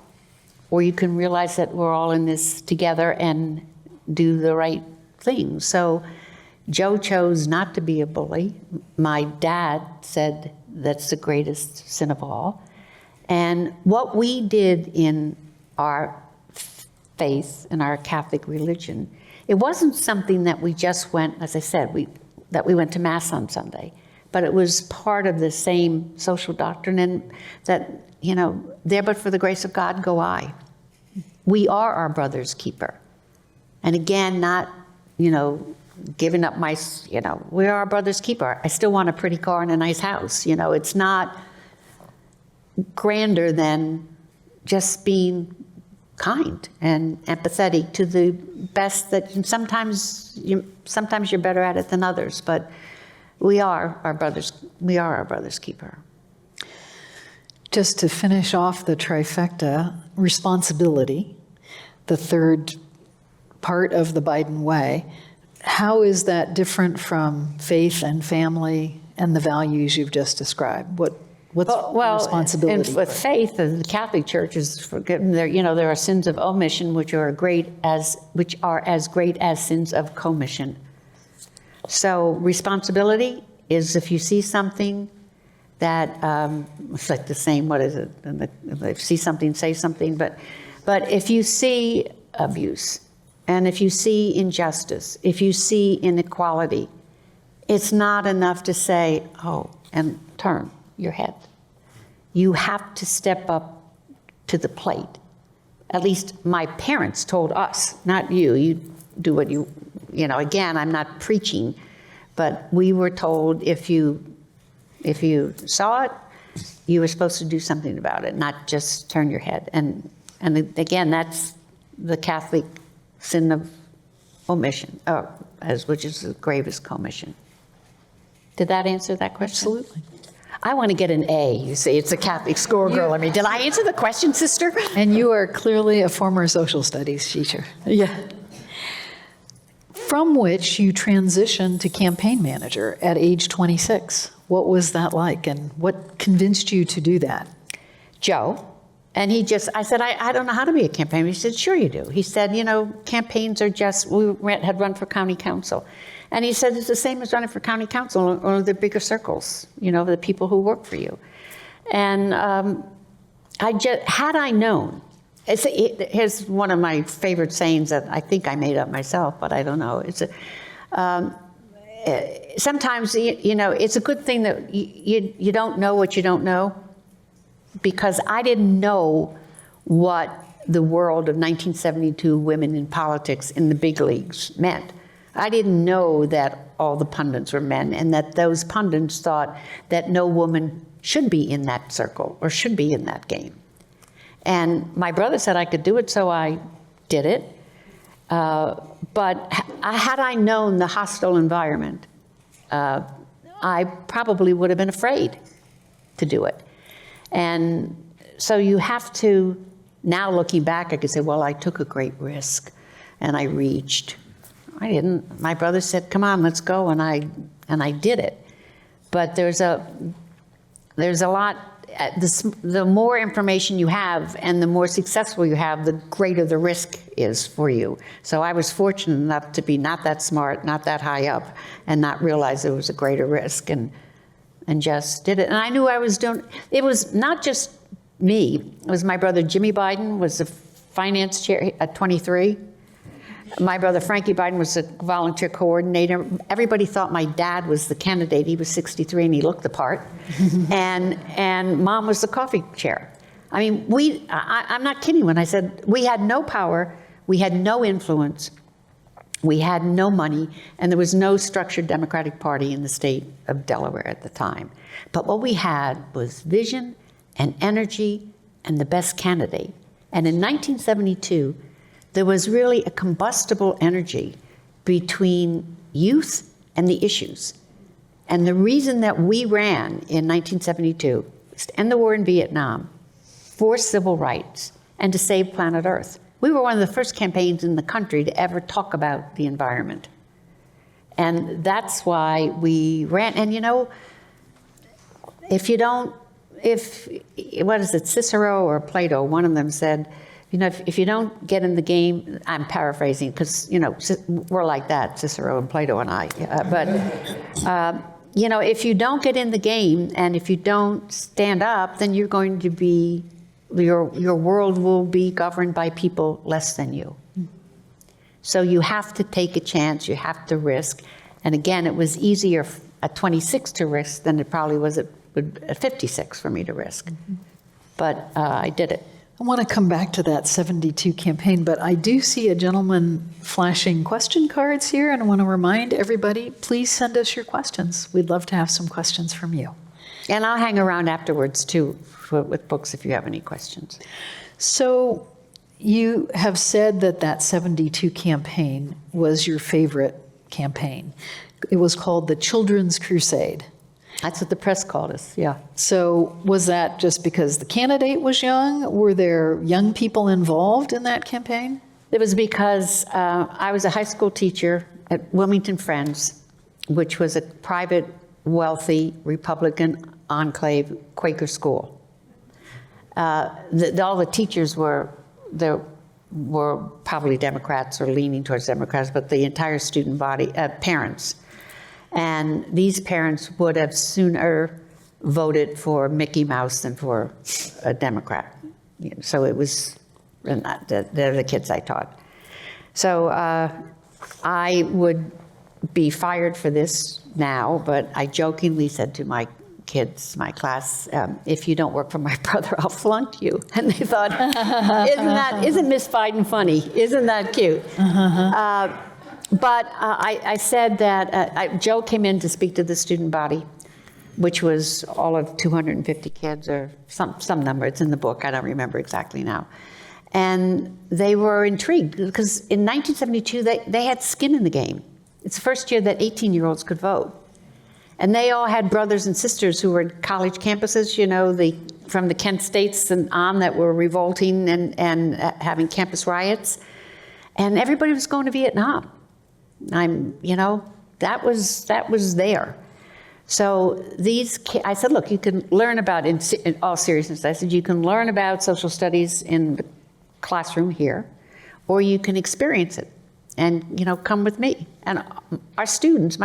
D: or you can realize that we're all in this together and do the right thing. So Joe chose not to be a bully. My dad said that's the greatest sin of all. And what we did in our faith, in our Catholic religion, it wasn't something that we just went, as I said, that we went to Mass on Sunday, but it was part of the same social doctrine, and that, there but for the grace of God go I. We are our brother's keeper. And again, not, giving up my, we are our brother's keeper. I still want a pretty car and a nice house. It's not grander than just being kind and empathetic to the best that sometimes you're better at it than others, but we are our brother's keeper.
E: Just to finish off the trifecta, responsibility, the third part of the Biden way. How is that different from faith and family and the values you've just described? What's responsibility?
D: With faith, the Catholic Church is forgiven. There are sins of omission which are as great as sins of commission. So responsibility is if you see something that, it's like the same, what is it? If you see something, say something. But if you see abuse, and if you see injustice, if you see inequality, it's not enough to say, oh, and turn your head. You have to step up to the plate. At least my parents told us, not you. You do what you know, again, I'm not preaching, but we were told if you saw it, you were supposed to do something about it, not just turn your head. And again, that's the Catholic sin of omission, which is the gravest commission. Did that answer that question?
E: Absolutely.
D: I want to get an A. You see, it's a Catholic schoolgirl. I mean, did I answer the question, sister?
E: And you are clearly a former social studies teacher.
D: Yeah.
E: From which you transitioned to campaign manager at age 26. What was that like, and what convinced you to do that?
D: Joe. And I said, I don't know how to be a campaigner. He said, sure you do. He said, you know, campaigns are just, had run for county council. And he said, it's the same as running for county council, or the bigger circles, you know, the people who work for you. And had I known, here's one of my favorite sayings that I think I made up myself, but I don't know. Sometimes, you know, it's a good thing that you don't know what you don't know, because I didn't know what the world of 1972 women in politics in the big leagues meant. I didn't know that all the pundits were men, and that those pundits thought that no woman should be in that circle or should be in that game. And my brother said I could do it, so I did it. But had I known the hostile environment, I probably would have been afraid to do it. And so you have to, now looking back, I could say, well, I took a great risk and I reached. I didn't. My brother said, come on, let's go, and I did it. But there's a lot, the more information you have and the more successful you have, the greater the risk is for you. So I was fortunate enough to be not that smart, not that high up, and not realize there was a greater risk, and just did it. And I knew I was doing, it was not just me, it was my brother Jimmy Biden was the finance chair at 23. My brother Frankie Biden was a volunteer coordinator. Everybody thought my dad was the candidate. He was 63 and he looked the part. and Mom was the coffee chair. I mean, I'm not kidding when I said we had no power, we had no influence, we had no money, and there was no structured Democratic Party in the state of Delaware at the time. But what we had was vision and energy and the best candidate. And in 1972, there was really a combustible energy between youth and the issues. And the reason that we ran in 1972 was to end the war in Vietnam, for civil rights, and to save planet Earth. We were one of the first campaigns in the country to ever talk about the environment. And that's why we ran. And you know, what is it, Cicero or Plato, one of them said, you know, if you don't get in the game, I'm paraphrasing, because, you know, we're like that, Cicero and Plato and I. You know, if you don't get in the game and if you don't stand up, then you're going to be, your world will be governed by people less than you. So you have to take a chance, you have to risk. And again, it was easier at 26 to risk than it probably was at 56 for me to risk. But I did it.
E: I want to come back to that 72 campaign, but I do see a gentleman flashing question cards here, and I want to remind everybody, please send us your questions. We'd love to have some questions from you.
D: And I'll hang around afterwards, too, with books if you have any questions.
E: So you have said that 72 campaign was your favorite campaign. It was called the Children's Crusade.
D: That's what the press called us, yeah.
E: So was that just because the candidate was young? Were there young people involved in that campaign?
D: It was because I was a high school teacher at Wilmington Friends, which was a private, wealthy, Republican enclave Quaker school. All the teachers were probably Democrats or leaning towards Democrats, but the entire student body, parents, And these parents would have sooner voted for Mickey Mouse than for a Democrat. So it was, and they're the kids I taught. So I would be fired for this now, but I jokingly said to my kids, my class, if you don't work for my brother, I'll flunk you. And they thought, isn't Miss Biden funny? Isn't that cute? But I said that Joe came in to speak to the student body, which was all of 250 kids or some number. It's in the book. I don't remember exactly now. And they were intrigued because in 1972, they had skin in the game. It's the first year that 18-year-olds could vote. And they all had brothers and sisters who were in college campuses, you know, from the Kent States and on that were revolting and having campus riots. And everybody was going to Vietnam. That was there. So I said, look, you can learn about, in all seriousness, I said, you can learn about social studies in the classroom here, or you can experience it and, come with me. And my students,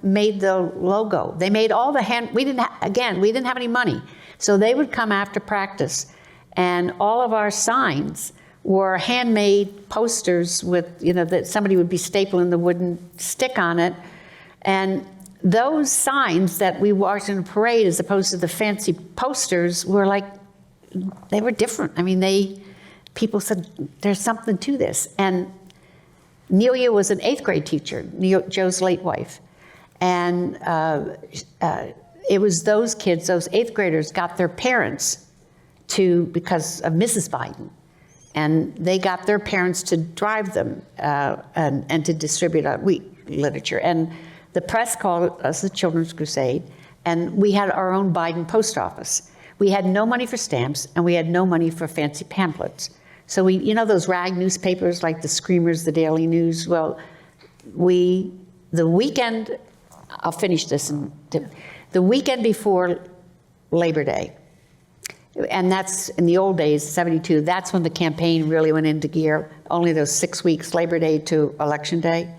D: made the logo. They made all the we didn't have any money. So they would come after practice, and all of our signs were handmade posters with, that somebody would be stapling the wooden stick on it. And those signs that we watched in a parade, as opposed to the fancy posters, were they were different. I mean, people said, there's something to this. And Nelia was an 8th grade teacher, Joe's late wife. And it was those kids, those 8th graders, got their parents because of Mrs. Biden. And they got their parents to drive them and to distribute literature. And the press called us the Children's Crusade, and we had our own Biden post office. We had no money for stamps, and we had no money for fancy pamphlets. So we, those rag newspapers like the Screamers, the Daily News, well, the weekend, I'll finish this, the weekend before Labor Day, and that's in the old days, 72, that's when the campaign really went into gear, only those 6 weeks, Labor Day to Election Day.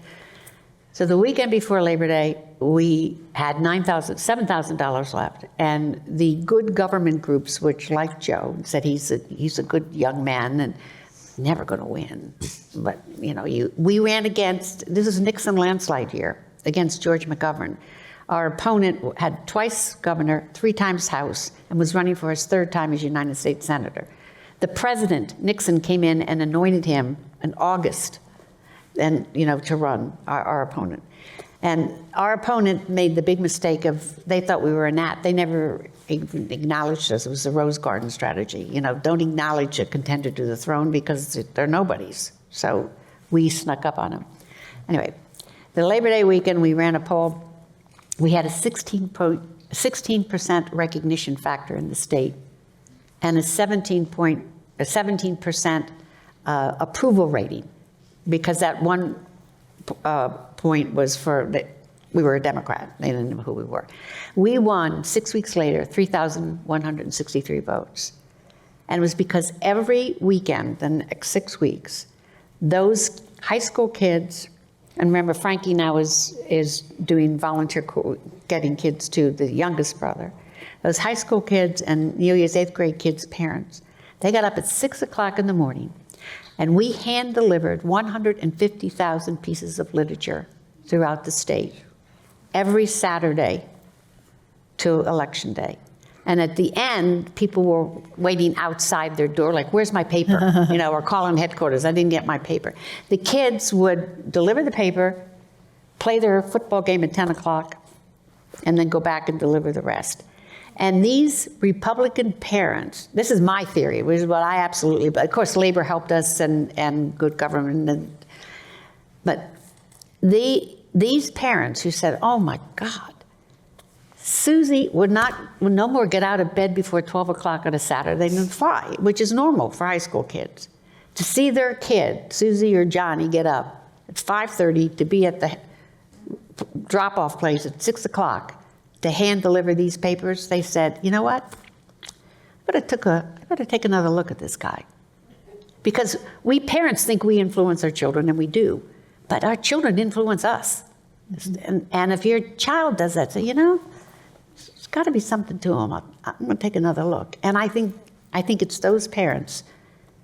D: So the weekend before Labor Day, we had $7,000 left, and the good government groups, which like Joe, said he's a good young man and never going to win. But we ran against, this is Nixon landslide year, against George McGovern. Our opponent had twice governor, 3 times House, and was running for his 3rd time as United States Senator. The president, Nixon, came in and anointed him in August, and to run our opponent. And our opponent made the big mistake of, they thought we were a gnat. They never even acknowledged us. It was the Rose Garden strategy. Don't acknowledge a contender to the throne because they're nobodies. So we snuck up on them. Anyway, the Labor Day weekend, we ran a poll. We had a 16% recognition factor in the state and a 17% approval rating, because that one point was we were a Democrat. They didn't know who we were. We won 6 weeks later, 3,163 votes. And it was because every weekend, the next 6 weeks, those high school kids, and remember Frankie now is doing volunteer, getting kids to the youngest brother. Those high school kids and Nelia's 8th grade kids' parents, they got up at 6 o'clock in the morning, and we hand-delivered 150,000 pieces of literature throughout the state every Saturday to Election Day. And at the end, people were waiting outside their door, like, where's my paper? Or calling headquarters, I didn't get my paper. The kids would deliver the paper, play their football game at 10 o'clock, and then go back and deliver the rest. And these Republican parents, this is my theory, which is what I absolutely, but of course labor helped us and good government, but these parents who said, oh my God, Susie would no more get out of bed before 12 o'clock on a Saturday than fly, which is normal for high school kids. To see their kid, Susie or Johnny, get up at 5:30 to be at the drop-off place at 6 o'clock to hand deliver these papers, they said, you know what? I better take another look at this guy. Because we parents think we influence our children, and we do, but our children influence us. And if your child does that, say, you know, there's got to be something to them. I'm going to take another look. And I think it's those parents,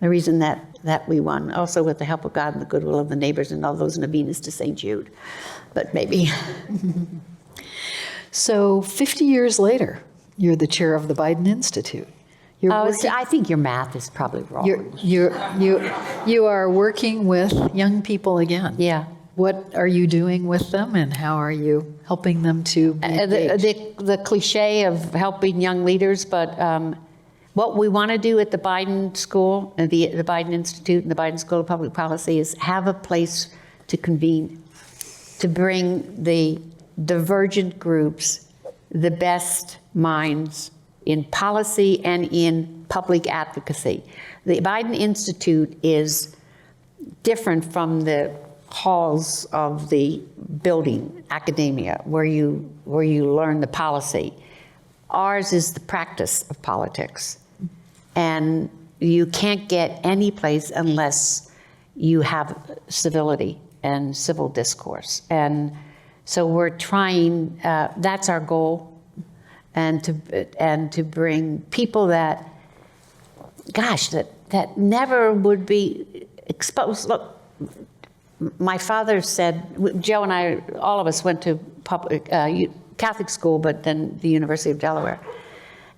D: the reason that we won, also with the help of God and the goodwill of the neighbors and all those novenas to St. Jude. But maybe.
E: So 50 years later, you're the chair of the Biden Institute. You're working-
D: I think your math is probably wrong.
E: you are working with young people again.
D: Yeah.
E: What are you doing with them, and how are you helping them to be engaged?
D: The cliche of helping young leaders, but what we want to do at the Biden School, and the Biden Institute and the Biden School of Public Policy is have a place to convene, to bring the divergent groups, the best minds in policy and in public advocacy. The Biden Institute is different from the halls of the building, academia, where you learn the policy. Ours is the practice of politics. And you can't get any place unless you have civility and civil discourse. And so we're trying, that's our goal, and to bring people that, gosh, that never would be exposed. Look, my father said, Joe and I, all of us went to public Catholic school, but then the University of Delaware.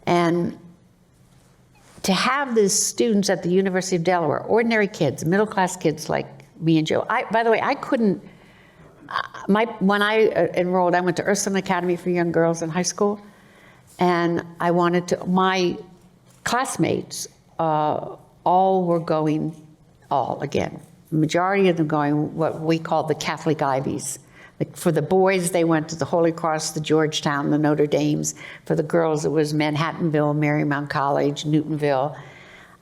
D: And to have these students at the University of Delaware, ordinary kids, middle-class kids like me and Joe. By the way, I couldn't, when I enrolled, I went to Ursuline Academy for Young Girls in high school, and I wanted to, my classmates all were going, the majority of them going what we call the Catholic Ivies. For the boys, they went to the Holy Cross, the Georgetown, the Notre Dames. For the girls, it was Manhattanville, Marymount College, Newtonville.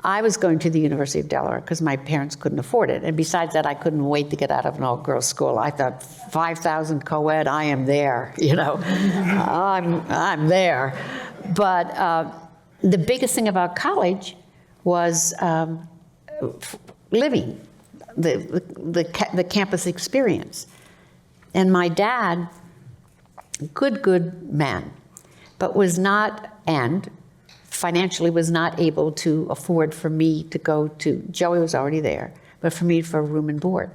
D: I was going to the University of Delaware because my parents couldn't afford it. And besides that, I couldn't wait to get out of an all-girls school. I thought, 5,000 co-ed, I am there, you know. I'm there. But the biggest thing about college was living, the campus experience. And my dad, good man, but was not, and financially was not able to afford for me to go to, Joey was already there, but for me for room and board.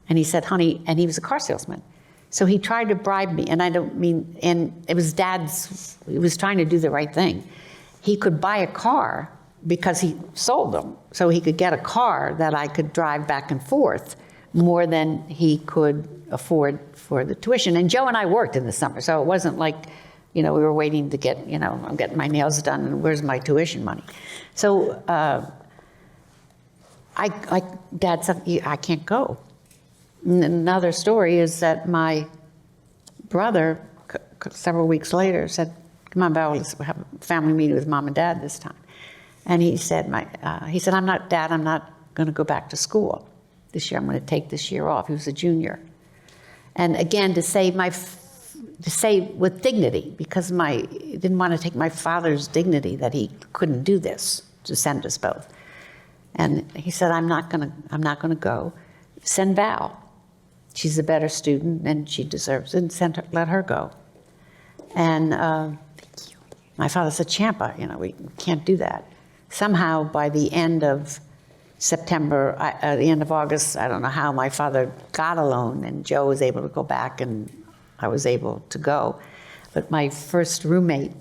D: And he said, honey, and he was a car salesman. So he tried to bribe me, and I don't mean, and it was Dad's, he was trying to do the right thing. He could buy a car because he sold them, so he could get a car that I could drive back and forth more than he could afford for the tuition. And Joe and I worked in the summer, so it wasn't like, you know, we were waiting to get, you know, I'm getting my nails done and where's my tuition money? So Dad said, I can't go. And another story is that my brother, several weeks later, said, come on, Val, let's have a family meeting with Mom and Dad this time. And he said, I'm not going to go back to school this year. I'm going to take this year off. He was a junior. And again, to say with dignity, because he didn't want to take my father's dignity that he couldn't do this, to send us both. And he said, I'm not going to go. Send Val. She's a better student and she deserves it, and let her go. And my father said, Champa, you know, we can't do that. Somehow by the end of September, the end of August, I don't know how, my father got a loan and Joe was able to go back and I was able to go. But my first roommate,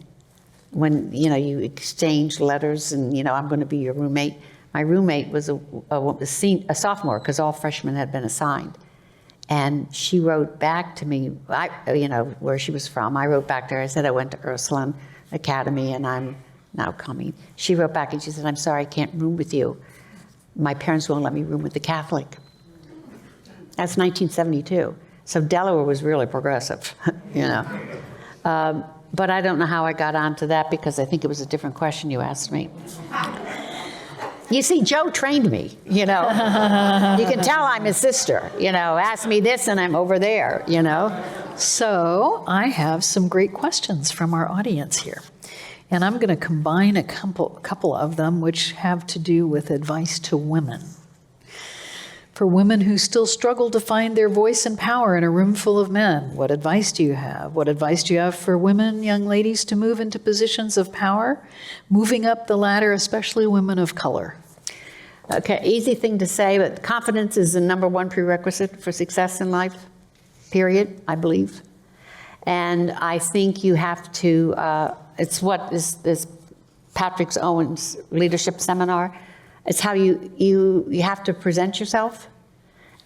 D: when, you know, you exchange letters and, you know, I'm going to be your roommate, my roommate was a sophomore because all freshmen had been assigned. And she wrote back to me, you know, where she was from. I wrote back to her, I said, I went to Ursuline Academy and I'm now coming. She wrote back and she said, I'm sorry, I can't room with you. My parents won't let me room with the Catholic. That's 1972. So Delaware was really progressive, you know. But I don't know how I got onto that because I think it was a different question you asked me. You see, Joe trained me, you know. You can tell I'm his sister, you know. Ask me this and I'm over there, you know.
E: So I have some great questions from our audience here. And I'm going to combine a couple of them which have to do with advice to women. For women who still struggle to find their voice and power in a room full of men, what advice do you have? What advice do you have for women, young ladies, to move into positions of power, moving up the ladder, especially women of color?
D: Okay, easy thing to say, but confidence is the number one prerequisite for success in life, period, I believe. And I think you have to, it's what is Patrick Owens' leadership seminar. It's how you have to present yourself.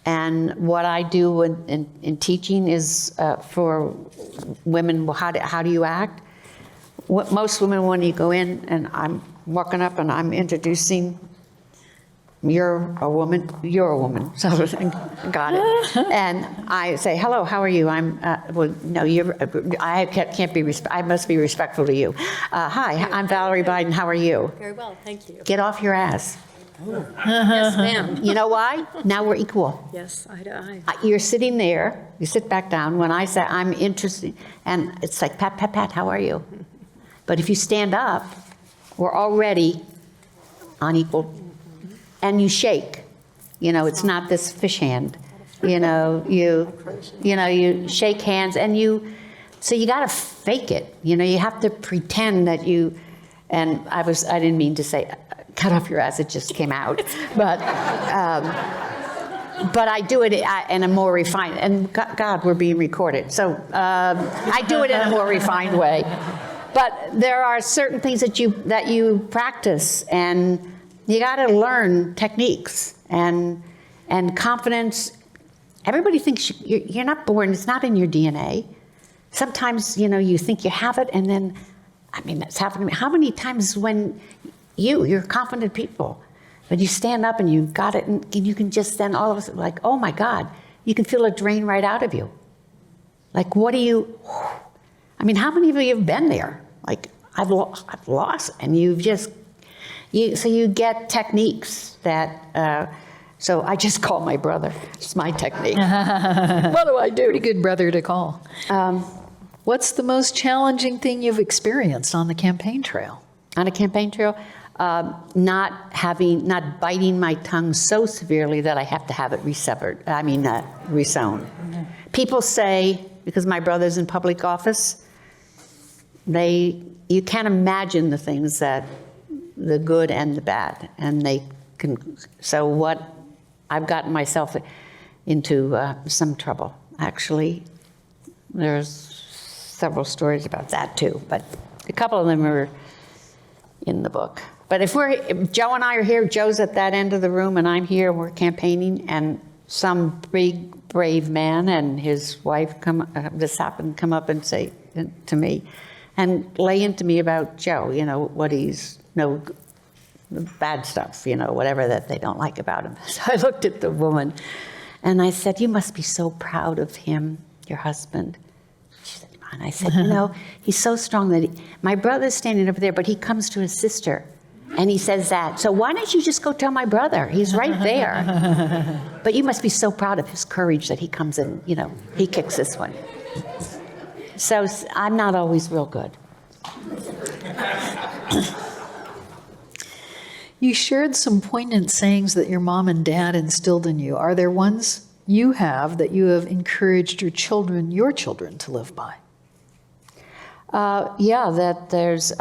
D: And what I do in teaching is for women, how do you act? Most women, when you go in and I'm walking up and I'm introducing, you're a woman, so got it. And I say, hello, how are you? Well, no, I can't be, I must be respectful to you. Hi, I'm Valerie Biden, how are you?
F: Very well, thank you.
D: Get off your ass.
F: Yes, ma'am.
D: You know why? Now we're equal.
F: Yes, eye to eye.
D: You're sitting there, you sit back down, when I say I'm interested, and it's like, Pat, Pat, Pat, how are you? But if you stand up, we're already on equal, and you shake. You know, it's not this fish hand. You know, you shake hands, and so you gotta fake it. You know, you have to pretend that you, and I didn't mean to say, cut off your ass, it just came out. But I do it in a more refined, and God, we're being recorded. So I do it in a more refined way. But there are certain things that you practice, and you got to learn techniques and confidence. Everybody thinks you're not born, it's not in your DNA. Sometimes, you think you have it, and then, that's happened to me. How many times when you're confident people, but you stand up and you got it, and you can just then all of a sudden, like, oh my God, you can feel it drain right out of you. Like, what do you, how many of you have been there? Like, I've lost, and so you get techniques that, so I just call my brother. It's my technique. What do I do?
E: Pretty good brother to call. What's the most challenging thing you've experienced on the campaign trail?
D: On a campaign trail, not biting my tongue so severely that I have to have it resewn. Mm-hmm. People say, because my brother's in public office, you can't imagine the things the good and the bad, and so what I've gotten myself into some trouble, actually. There's several stories about that too, but a couple of them are in the book. But if Joe and I are here, Joe's at that end of the room and I'm here, we're campaigning, and some big, brave man and his wife come up and say to me, and lay into me about Joe, what the bad stuff, whatever that they don't like about him. So I looked at the woman and I said, you must be so proud of him, your husband. She said, and I said, he's so strong that my brother's standing over there, but he comes to his sister and he says that. So why don't you just go tell my brother? He's right there. But you must be so proud of his courage that he comes in, he kicks this one. So I'm not always real good.
E: You shared some poignant sayings that your mom and dad instilled in you. Are there ones you have that you have encouraged your children to live by?
D: That there's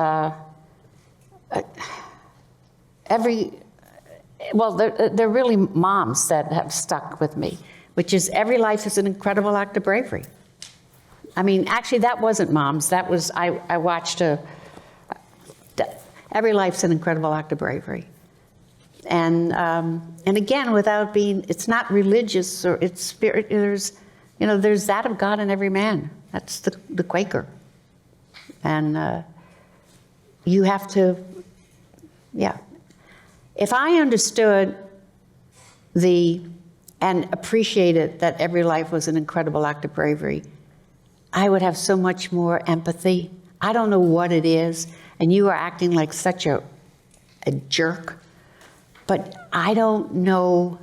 D: they're really moms that have stuck with me, which is every life is an incredible act of bravery. Actually, that wasn't moms. That was, I watched every life's an incredible act of bravery. And again, without being, it's not religious or it's spirit, there's that of God in every man. That's the Quaker. And you have to, If I understood and appreciated that every life was an incredible act of bravery, I would have so much more empathy. I don't know what it is, and you are acting like such a jerk, but I don't know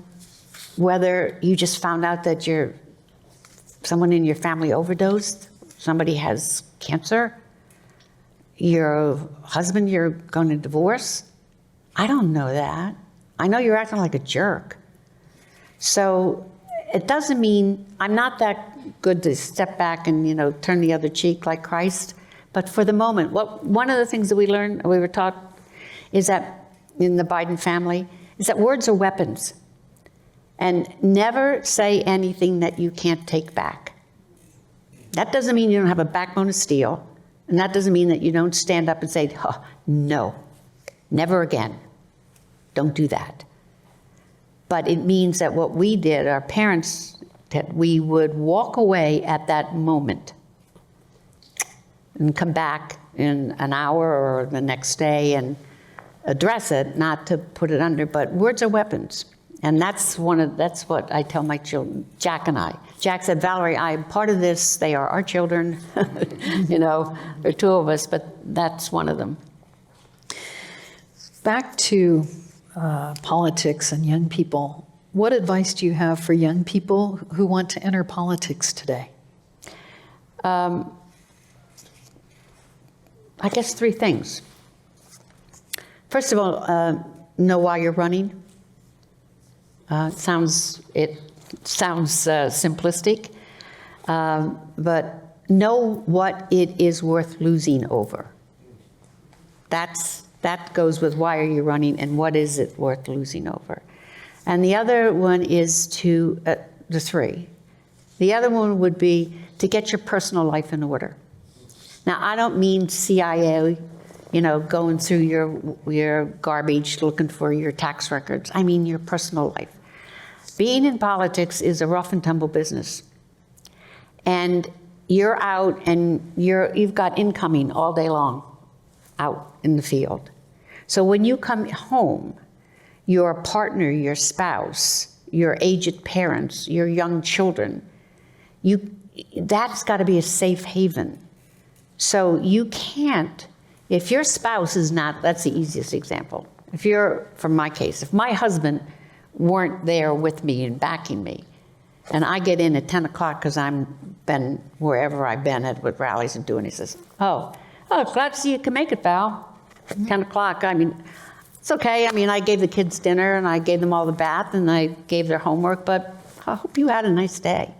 D: whether you just found out that someone in your family overdosed, somebody has cancer, your husband you're going to divorce. I don't know that. I know you're acting like a jerk. So it doesn't mean, I'm not that good to step back and, turn the other cheek like Christ, but for the moment, one of the things that we were taught, is that in the Biden family, is that words are weapons. And never say anything that you can't take back. That doesn't mean you don't have a backbone of steel, and that doesn't mean that you don't stand up and say, oh, no, never again. Don't do that. But it means that what we did, our parents, that we would walk away at that moment and come back in an hour or the next day and address it, not to put it under, but words are weapons. And that's what I tell my children, Jack and I. Jack said, Valerie, I'm part of this. They are our children. There are two of us, but that's one of them.
E: Back to politics and young people. What advice do you have for young people who want to enter politics today?
D: I guess three things. First of all, know why you're running. It sounds simplistic, but know what it is worth losing over. That goes with why are you running and what is it worth losing over. And the other one is the three. The other one would be to get your personal life in order. Now, I don't mean CIA, going through your garbage looking for your tax records. I mean your personal life. Being in politics is a rough and tumble business. And you're out and you've got incoming all day long out in the field. So when you come home, your partner, your spouse, your aged parents, your young children, that's got to be a safe haven. So you can't, if your spouse is not, that's the easiest example. From my case, if my husband weren't there with me and backing me, and I get in at 10 o'clock because I'm been wherever I've been at with rallies and doing, he says, oh, glad to see you can make it, Val. 10 o'clock, it's okay. I gave the kids dinner and I gave them all the bath and I gave their homework, but I hope you had a nice day.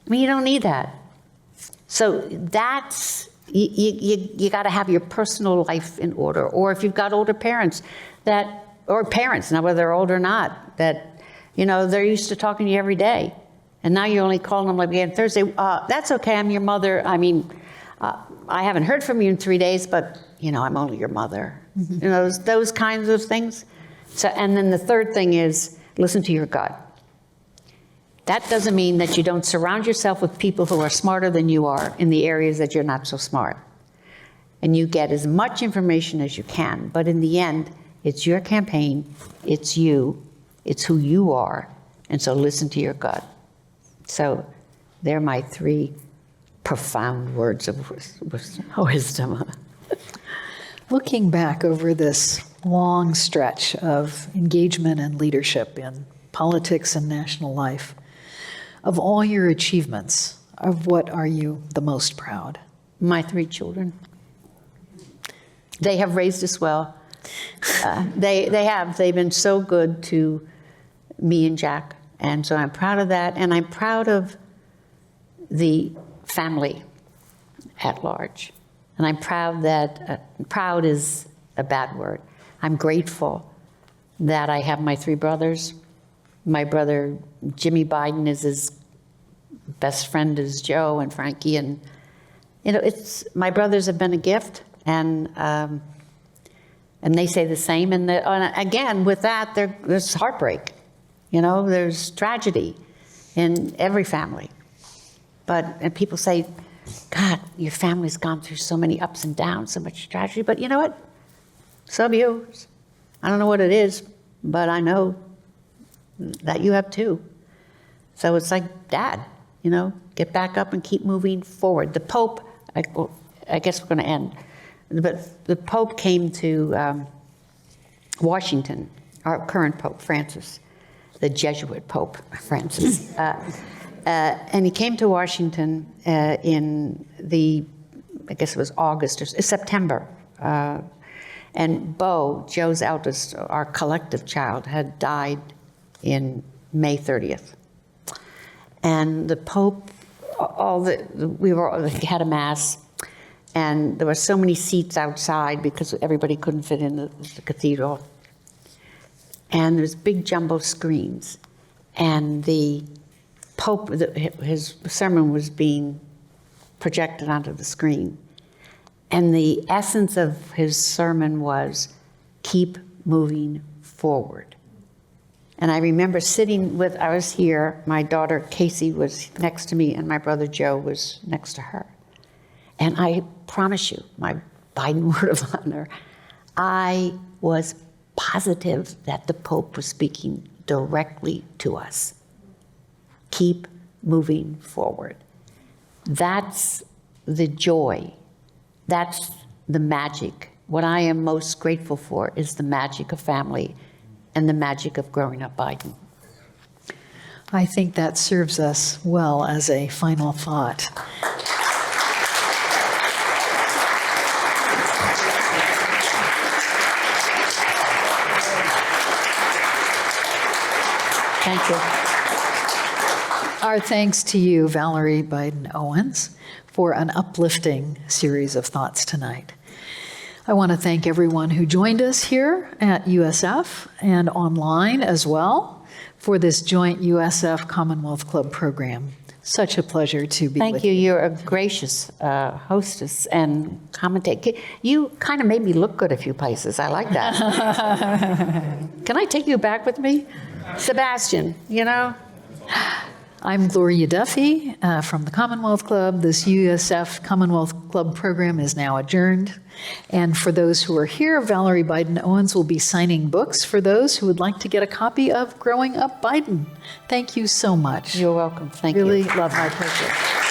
D: You don't need that. So you got to have your personal life in order. Or if you've got older parents or parents, now whether they're old or not, that, they're used to talking to you every day. And now you're only calling them like again Thursday. That's okay, I'm your mother. I haven't heard from you in 3 days, but, I'm only your mother. Mm-hmm. Those kinds of things. So, and then the third thing is listen to your gut. That doesn't mean that you don't surround yourself with people who are smarter than you are in the areas that you're not so smart. And you get as much information as you can. But in the end, it's your campaign, it's you, it's who you are. And so listen to your gut. So they're my three profound words of wisdom.
E: Looking back over this long stretch of engagement and leadership in politics and national life, of all your achievements, of what are you the most proud?
D: My three children. They have raised us well. They have. They've been so good to me and Jack. And so I'm proud of that. And I'm proud of the family at large. And I'm proud that, proud is a bad word. I'm grateful that I have my three brothers. My brother, Jimmy Biden, is his best friend is Joe and Frankie. And, my brothers have been a gift. And they say the same. And again, with that, there's heartbreak. There's tragedy in every family. And people say, God, your family's gone through so many ups and downs, so much tragedy. But you know what? So have you. I don't know what it is, but I know that you have too. So it's like, Dad, get back up and keep moving forward. The Pope, I guess we're going to end. But the Pope came to Washington, our current Pope, Francis, the Jesuit Pope, Francis. And he came to Washington in I guess it was August or September. And Joe's eldest, our collective child, had died in May 30th. And the Pope, we had a mass, and there were so many seats outside because everybody couldn't fit in the cathedral. And there's big jumbo screens. And the Pope, his sermon was being projected onto the screen. And the essence of his sermon was, keep moving forward. And I remember I was here, my daughter Casey was next to me, and my brother Joe was next to her. And I promise you, my Biden word of honor, I was positive that the Pope was speaking directly to us. Keep moving forward. That's the joy. That's the magic. What I am most grateful for is the magic of family and the magic of growing up Biden.
E: I think that serves us well as a final thought.
D: Thank you.
E: Our thanks to you, Valerie Biden Owens, for an uplifting series of thoughts tonight. I want to thank everyone who joined us here at USF and online as well for this joint USF Commonwealth Club program. Such a pleasure to be
D: Thank
E: with
D: you. You're a gracious hostess and commentator. You kind of made me look good a few places. I like that. Can I take you back with me? Sebastian, you know?
E: I'm Gloria Duffy from the Commonwealth Club. This USF Commonwealth Club program is now adjourned. And for those who are here, Valerie Biden Owens will be signing books for those who would like to get a copy of Growing Up Biden. Thank you so much.
D: You're welcome. Thank you.
E: Really love my pleasure.